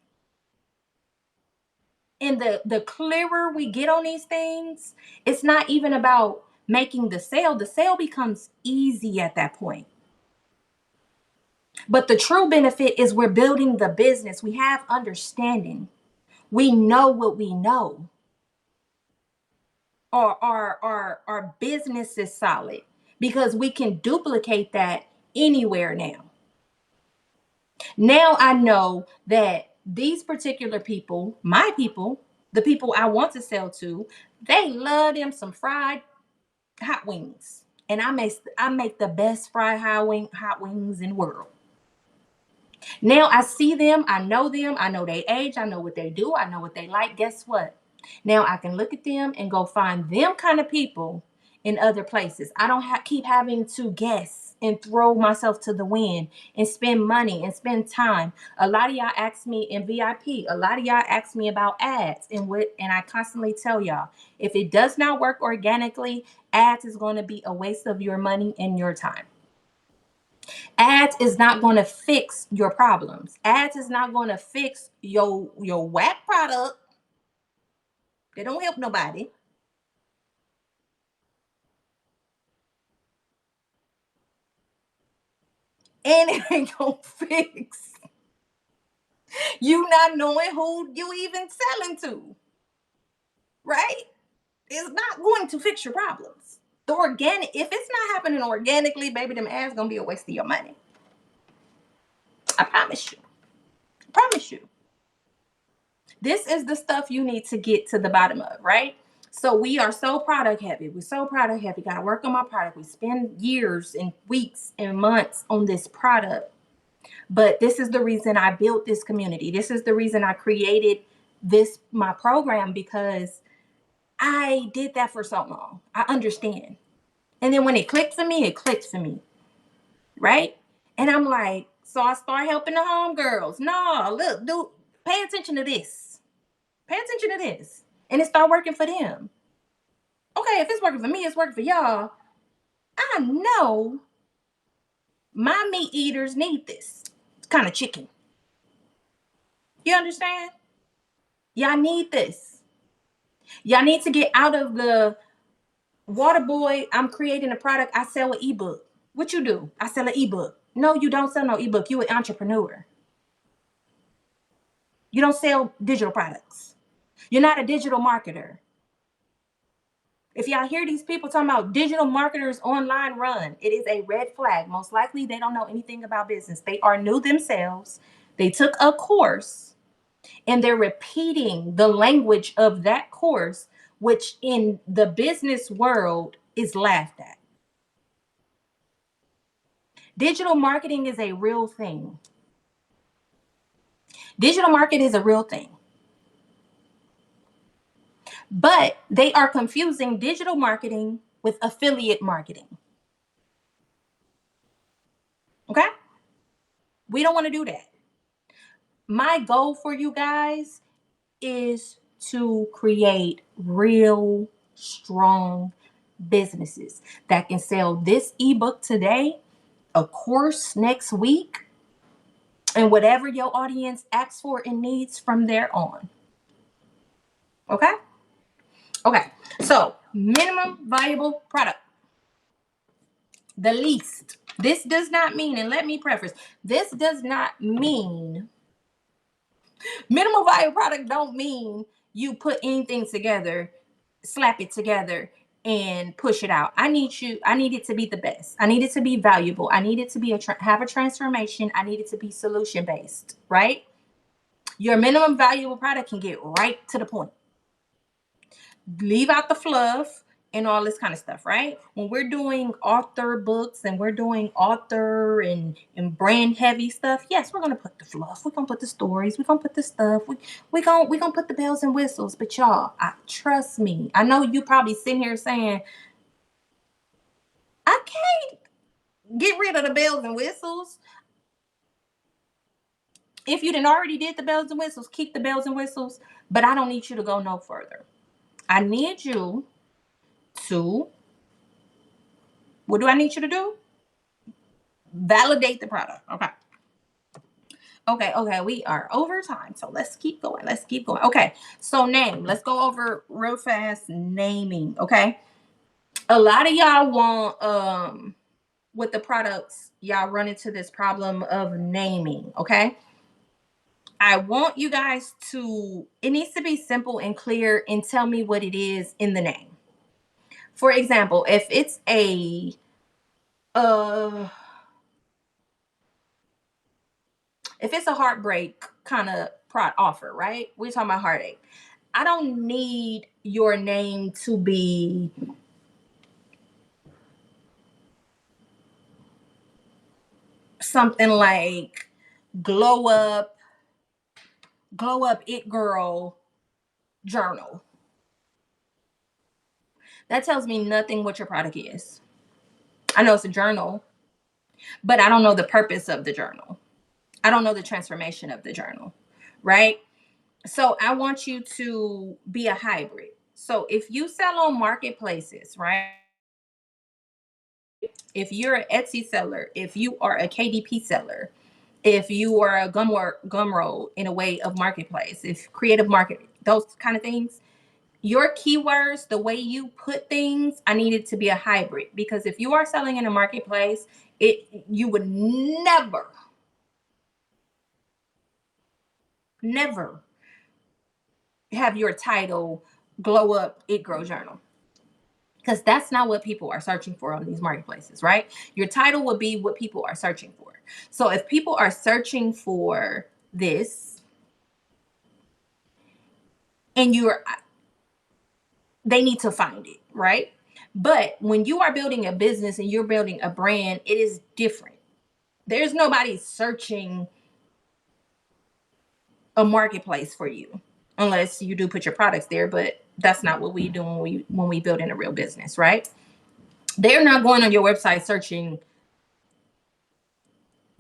And the clearer we get on these things, it's not even about making the sale. The sale becomes easy at that point. But the true benefit is we're building the business. We have understanding. We know what we know. Our business is solid because we can duplicate that anywhere now. Now I know that these particular people, my people, the people I want to sell to, they love them some fried hot wings. And I make the best fried hot wings in the world. Now I see them, I know their age, I know what they do, I know what they like. Guess what? Now I can look at them and go find them kind of people in other places. I don't keep having to guess and throw myself to the wind and spend money and spend time. A lot of y'all ask me in VIP, a lot of y'all ask me about ads and I constantly tell y'all, if it does not work organically, ads is going to be a waste of your money and your time. Ads is not going to fix your problems. Ads is not going to fix your whack product. They don't help nobody. And it ain't gonna fix you not knowing who you even selling to, right? It's not going to fix your problems. The organic, if it's not happening organically, baby, them ads gonna be a waste of your money. I promise you. I promise you. This is the stuff you need to get to the bottom of, right? So we are so product heavy. We're so product heavy. Got to work on my product. We spend years and weeks and months on this product. But this is the reason I built this community. This is the reason I created this, my program, because I did that for so long. I understand. And then when it clicked for me, it clicked for me. Right? And I'm like, so I start helping the homegirls. No, look, dude, pay attention to this. Pay attention to this. And it start working for them. Okay, if it's working for me, it's working for y'all. I know my meat eaters need this. It's kind of chicken. You understand? Y'all need this. Y'all need to get out of the water boy. I'm creating a product. I sell an ebook. What you do? I sell an ebook. No, you don't sell no ebook. You an entrepreneur. You don't sell digital products. You're not a digital marketer. If y'all hear these people talking about digital marketers online run, it is a red flag. Most likely they don't know anything about business. They are new themselves. They took a course and they're repeating the language of that course, which in the business world is laughed at. Digital marketing is a real thing. Digital market is a real thing. But they are confusing digital marketing with affiliate marketing. Okay? We don't want to do that. My goal for you guys is to create real, strong businesses that can sell this ebook today, a course next week, and whatever your audience asks for and needs from there on. Okay? Okay. So, minimum viable product. The least. This does not mean, and let me preface, this does not mean minimal viable product don't mean you put anything together, slap it together, and push it out. I need it to be the best. I need it to be valuable. I need it to be have a transformation. I need it to be solution based, right? Your minimum valuable product can get right to the point. Leave out the fluff and all this kind of stuff, right? When we're doing author books and we're doing author and brand heavy stuff, yes, we're gonna put the fluff, we're gonna put the stories, we're gonna put the stuff, we gonna put the bells and whistles. But y'all, trust me, I know you probably sitting here saying, I can't get rid of the bells and whistles. If you didn't already did the bells and whistles, keep the bells and whistles, but I don't need you to go no further. I need you to, what do I need you to do? Validate the product. Okay. Okay. We are over time. So let's keep going. Okay. So name. Let's go over real fast naming. Okay. A lot of y'all want with the products, y'all run into this problem of naming. Okay. I want you guys to, it needs to be simple and clear and tell me what it is in the name. For example, if it's a if it's a heartbreak kind of offer, right? We're talking about heartache. I don't need your name to be something like glow up it girl journal. That tells me nothing what your product is. I know it's a journal, but I don't know the purpose of the journal. I don't know the transformation of the journal, right? So I want you to be a hybrid. So if you sell on marketplaces, right? If you're an Etsy seller, if you are a KDP seller, if you are a Gumroad in a way of marketplace, if creative market, those kind of things, your keywords, the way you put things, I need it to be a hybrid, because if you are selling in a marketplace, you would never have your title glow up it grow journal, because that's not what people are searching for on these marketplaces, right? Your title would be what people are searching for. So if people are searching for this and they need to find it, right? But when you are building a business and you're building a brand, it is different. There's nobody searching a marketplace for you unless you do put your products there, but that's not what we do when we build in a real business, right? They're not going on your website searching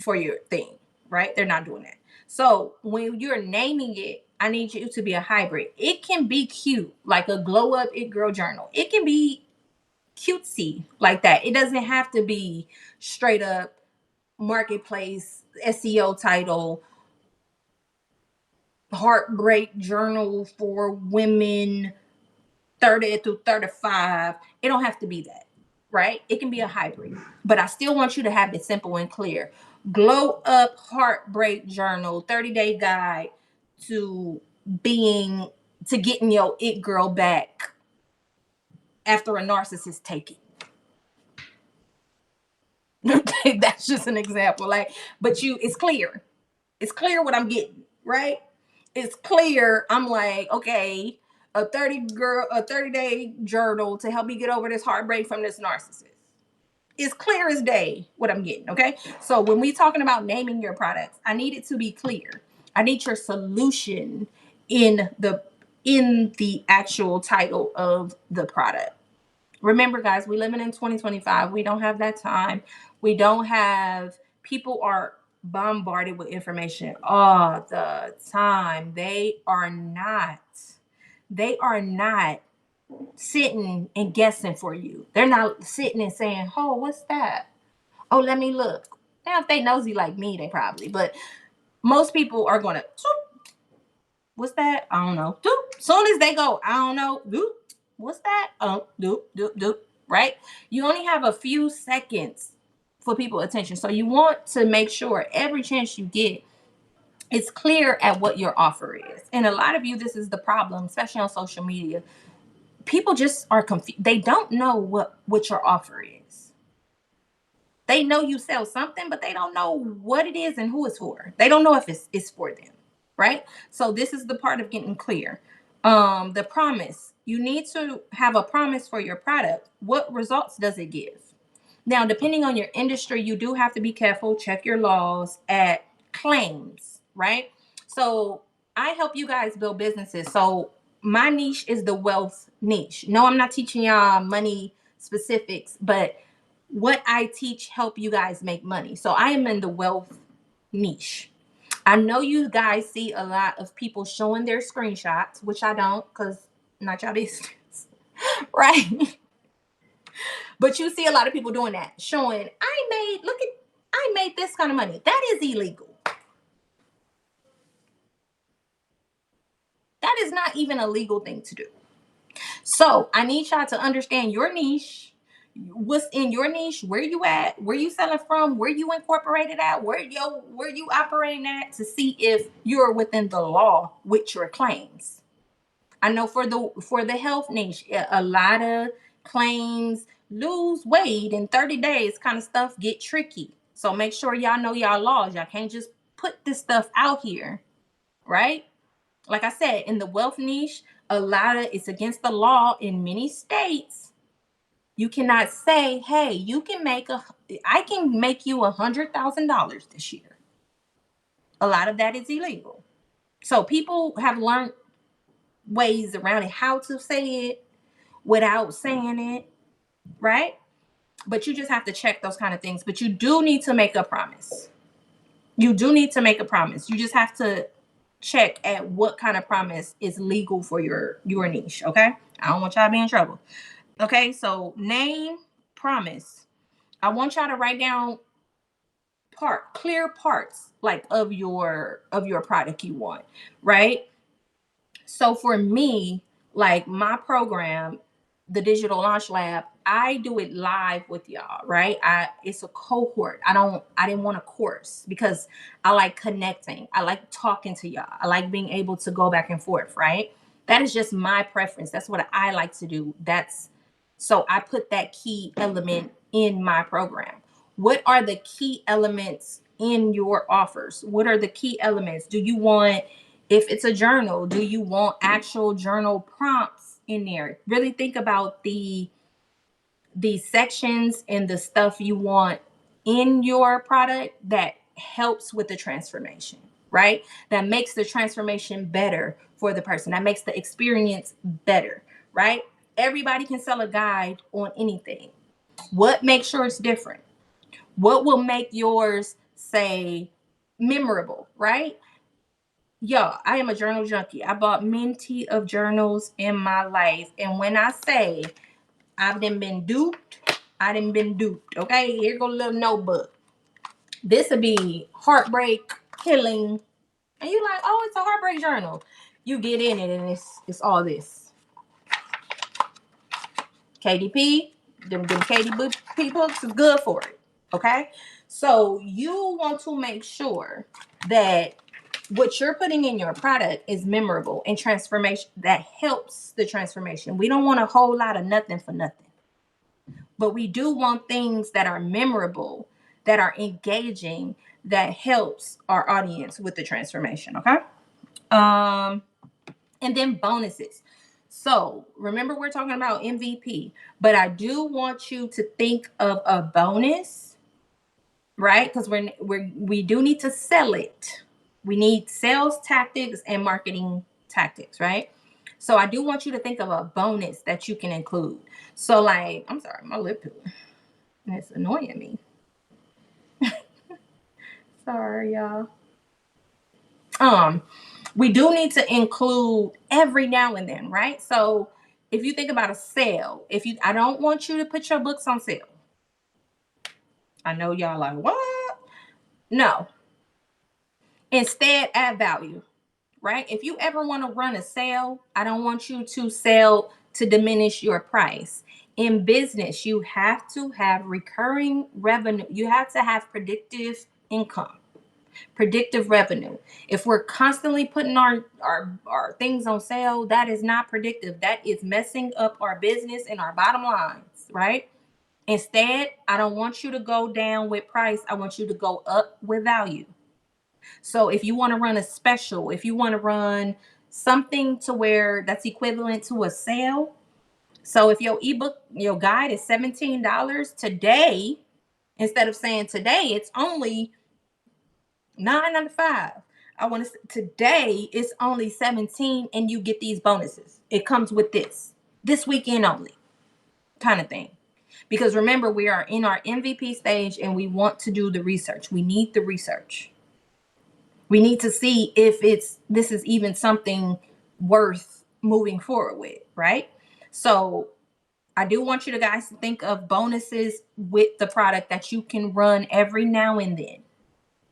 for your thing, right? They're not doing that. So when you're naming it, I need you to be a hybrid. It can be cute, like a glow up it girl journal. It can be cutesy like that. It doesn't have to be straight up marketplace SEO title, heartbreak journal for women 30 through 35. It don't have to be that, right? It can be a hybrid, but I still want you to have it simple and clear. Glow up heartbreak journal, 30-day guide to getting your it girl back after a narcissist take it. Okay, that's just an example. Like, but it's clear. It's clear what I'm getting, right? It's clear. I'm like, okay, a 30-day journal to help me get over this heartbreak from this narcissist. It's clear as day what I'm getting, okay? So when we talking about naming your products, I need it to be clear. I need your solution in the actual title of the product. Remember, guys, we live in 2025. We don't have that time. We don't have, people are bombarded with information all the time. They are not sitting and guessing for you. They're not sitting and saying, oh, what's that? Oh, let me look. Now, if they nosy like me, they probably, but most people are going to, what's that? I don't know. Doop. Soon as they go, I don't know. Doop. What's that? Oh, doop, doop, doop. Right? You only have a few seconds for people attention. So you want to make sure every chance you get, it's clear at what your offer is. And a lot of you, this is the problem, especially on social media. People just are confused. They don't know what your offer is. They know you sell something, but they don't know what it is and who it's for. They don't know if it's for them, right? So this is the part of getting clear. The promise. You need to have a promise for your product. What results does it give? Now, depending on your industry, you do have to be careful. Check your laws at claims, right? So I help you guys build businesses. So my niche is the wealth niche. No, I'm not teaching y'all money specifics, but what I teach help you guys make money. So I am in the wealth niche. I know you guys see a lot of people showing their screenshots, which I don't, because not your business, right? But you see a lot of people doing that, showing I made this kind of money. That is illegal. That is not even a legal thing to do. So I need y'all to understand your niche. What's in your niche? Where you at? Where you selling from? Where you incorporated at? Where you operating at, to see if you're within the law with your claims. I know for the health niche, a lot of claims, lose weight in 30 days kind of stuff get tricky. So make sure y'all know y'all laws. Y'all can't just put this stuff out here, right? Like I said, in the wealth niche, a lot of it's against the law in many states. You cannot say, hey, I can make you $100,000 this year. A lot of that is illegal. So people have learned ways around it, how to say it without saying it, right? But you just have to check those kind of things. But you do need to make a promise. You do need to make a promise. You just have to check at what kind of promise is legal for your niche, okay? I don't want y'all to be in trouble. Okay, so name, promise. I want y'all to write down clear parts like of your product you want, right? So for me, like my program, the Digital Launch Lab, I do it live with y'all, right? It's a cohort. I didn't want a course because I like connecting. I like talking to y'all. I like being able to go back and forth, right? That is just my preference. That's what I like to do. So I put that key element in my program. What are the key elements in your offers? What are the key elements? Do you want, if it's a journal, do you want actual journal prompts in there? Really think about the sections and the stuff you want in your product that helps with the transformation, right? That makes the transformation better for the person, that makes the experience better, right? Everybody can sell a guide on anything. What makes sure it's different? What will make yours say memorable, right? Y'all, I am a journal junkie. I bought many of journals in my life. And when I say I've been duped, I done been duped. Okay, here go a little notebook. This would be heartbreak, healing. And you're like, oh, it's a heartbreak journal. You get in it and it's all this. KDP, them KDP books is good for it. Okay, so you want to make sure that what you're putting in your product is memorable and transformation that helps the transformation. We don't want a whole lot of nothing for nothing, but we do want things that are memorable, that are engaging, that helps our audience with the transformation. Okay. And then bonuses. So remember, we're talking about MVP, but I do want you to think of a bonus, right? Because we do need to sell it. We need sales tactics and marketing tactics, right? So I do want you to think of a bonus that you can include. So like, I'm sorry, my lip is annoying me. Sorry, y'all. We do need to include every now and then, right? So if you think about a sale, I don't want you to put your books on sale. I know y'all like, what? No. Instead, add value, right? If you ever want to run a sale, I don't want you to sell to diminish your price. In business, you have to have recurring revenue. You have to have predictive income, predictive revenue. If we're constantly putting our things on sale, that is not predictive. That is messing up our business and our bottom lines, right? Instead, I don't want you to go down with price. I want you to go up with value. So if you want to run a special, if you want to run something to where that's equivalent to a sale. So if your ebook, your guide is $17 today, instead of saying today, it's only $9.95. I want to today it's only 17 and you get these bonuses. It comes with this weekend only kind of thing. Because remember, we are in our MVP stage and we want to do the research. We need the research. We need to see if this is even something worth moving forward with, right? So I do want you to guys to think of bonuses with the product that you can run every now and then.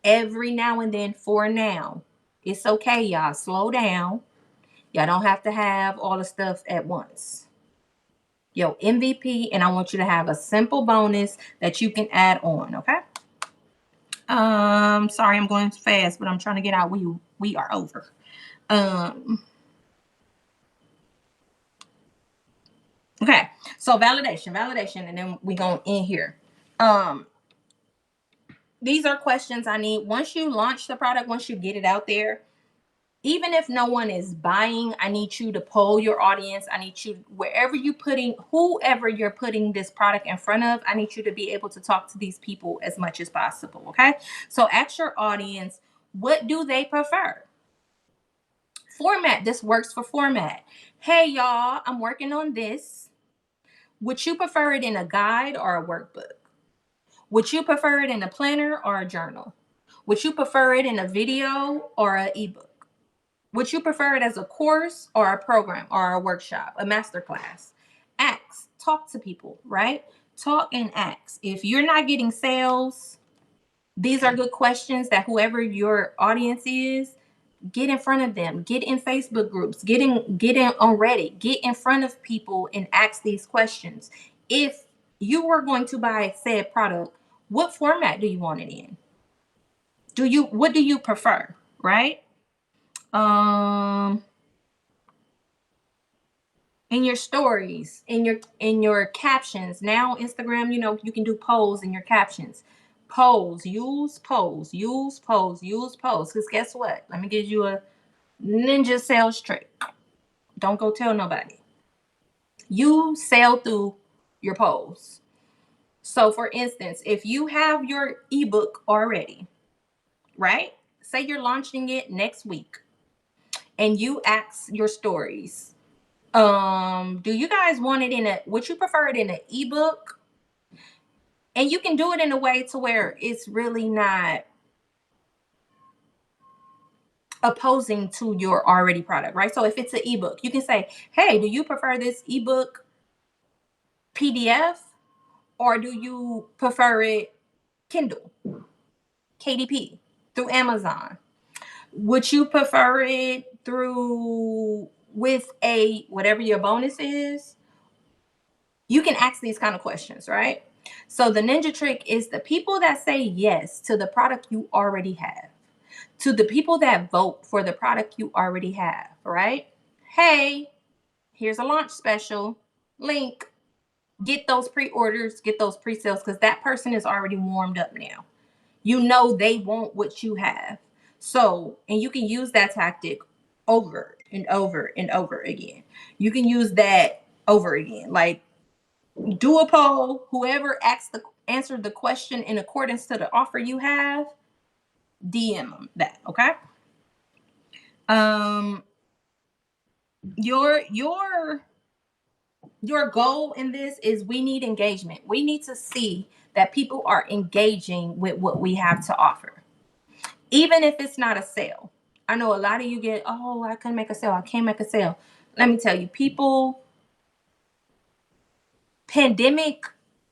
Every now and then for now. It's okay, y'all. Slow down. Y'all don't have to have all the stuff at once. Yo, MVP, and I want you to have a simple bonus that you can add on, okay? Sorry, I'm going fast, but I'm trying to get out. We are over. Okay, so validation, and then we going in here. These are questions I need. Once you launch the product, once you get it out there, even if no one is buying, I need you to poll your audience. I need you, whoever you're putting this product in front of, I need you to be able to talk to these people as much as possible, okay? So ask your audience, what do they prefer? Format, this works for format. Hey, y'all, I'm working on this. Would you prefer it in a guide or a workbook? Would you prefer it in a planner or a journal? Would you prefer it in a video or an ebook? Would you prefer it as a course or a program or a workshop, a masterclass? Ask, talk to people, right? Talk and ask. If you're not getting sales, these are good questions that whoever your audience is, Get in front of them. Get in Facebook groups. Get in on Reddit. Get in front of people and ask these questions. If you were going to buy said product, what format do you want it in? What do you prefer, right? In your stories, in your captions. Now Instagram, you can do polls in your captions. Polls, use polls, use polls, use polls. Because guess what? Let me give you a ninja sales trick. Don't go tell nobody. You sell through your polls. So for instance, if you have your ebook already, right? Say you're launching it next week and you ask your stories. Do you guys want it would you prefer it in an ebook? And you can do it in a way to where it's really not opposing to your already product, right? So if it's an ebook, you can say, hey, do you prefer this ebook PDF or do you prefer it Kindle, KDP, through Amazon? Would you prefer it through with a whatever your bonus is? You can ask these kind of questions, right? So the ninja trick is the people that say yes to the product you already have, to the people that vote for the product you already have, right? Hey, here's a launch special link. Get those pre-orders, get those pre-sales, because that person is already warmed up now. They want what you have. So, and you can use that tactic over and over and over again. You can use that over again. Like, do a poll. Whoever answered the question in accordance to the offer you have, DM them that. Okay. Your goal in this is we need engagement. We need to see that people are engaging with what we have to offer, even if it's not a sale. I know a lot of you get, oh, I couldn't make a sale. I can't make a sale. Let me tell you, pandemic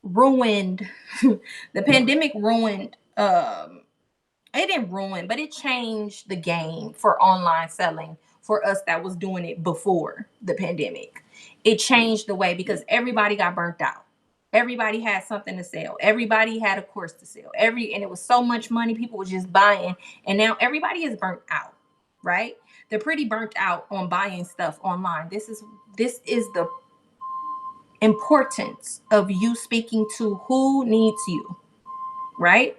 ruined, the pandemic ruined, it didn't ruin, but it changed the game for online selling for us that was doing it before the pandemic. It changed the way because everybody got burnt out. Everybody had something to sell. Everybody had a course to sell. And it was so much money, people were just buying. And now everybody is burnt out, right? They're pretty burnt out on buying stuff online. This is the importance of you speaking to who needs you, right?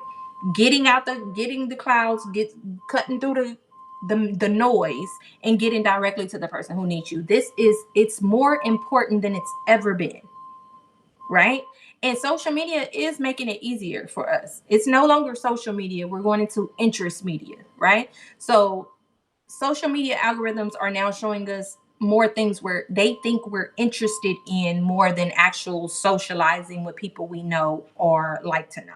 Getting the clouds, cutting through the noise and getting directly to the person who needs you. It's more important than it's ever been, right? And social media is making it easier for us. It's no longer social media. We're going into interest media, right? So social media algorithms are now showing us more things where they think we're interested in more than actual socializing with people we know or like to know,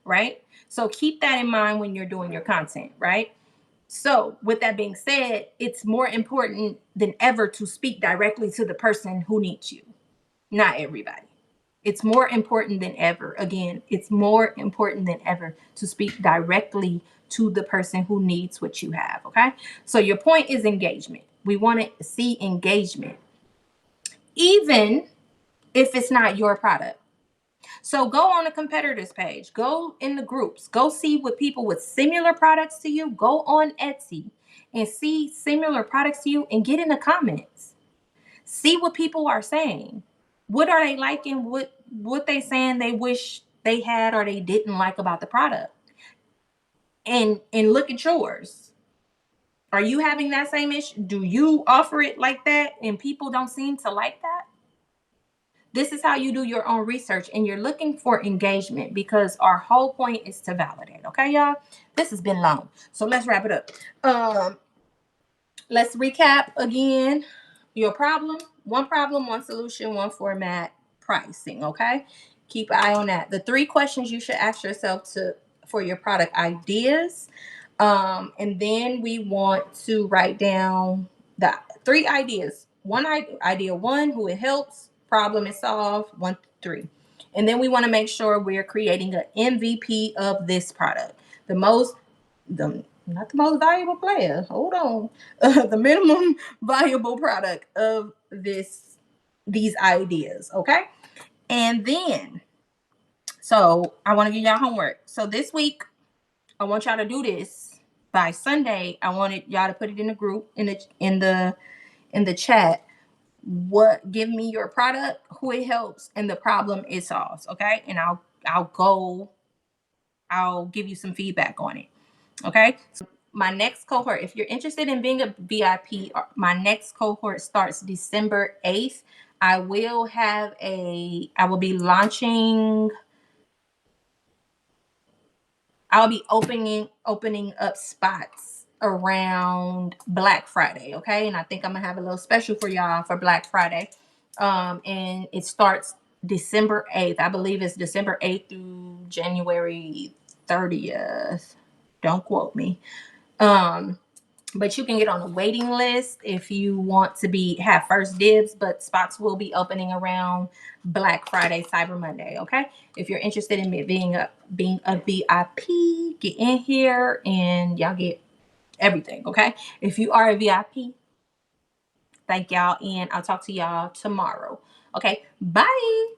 right? So keep that in mind when you're doing your content, right? So with that being said, it's more important than ever to speak directly to the person who needs you, not everybody. It's more important than ever. Again, it's more important than ever to speak directly to the person who needs what you have. Okay. So your point is engagement. We want to see engagement, even if it's not your product. So go on a competitor's page, go in the groups, go see what people with similar products to you, go on Etsy and see similar products to you and get in the comments. See what people are saying. What are they liking? What they saying they wish they had or they didn't like about the product? And look at yours. Are you having that same issue? Do you offer it like that and people don't seem to like that? This is how you do your own research, and you're looking for engagement because our whole point is to validate. Okay, y'all? This has been long. So let's wrap it up. Let's recap again. Your problem, one solution, one format, pricing. Okay, keep an eye on that. The 3 questions you should ask yourself for your product ideas, and then we want to write down the 3 ideas. Idea 1, who it helps, problem is solved. 1, 3, and then we want to make sure we're creating an MVP of this product. The not the most valuable player. Hold on. The minimum valuable product of these ideas. Okay. And then, so I want to give y'all homework. So this week, I want y'all to do this by Sunday. I wanted y'all to put it in the group in the chat. What give me your product, who it helps, and the problem it solves. Okay. And I'll give you some feedback on it. Okay. So my next cohort, if you're interested in being a VIP, my next cohort starts December 8th. I will be launching, I'll be opening up spots around Black Friday. Okay. And I think I'm gonna have a little special for y'all for Black Friday. And it starts December 8th. I believe it's December 8th through January 30th. Don't quote me. But you can get on a waiting list if you want to have first dibs, but spots will be opening around Black Friday, Cyber Monday. Okay. If you're interested in being a VIP, get in here and y'all get everything. Okay. If you are a VIP, thank y'all, and I'll talk to y'all tomorrow. Okay. Bye.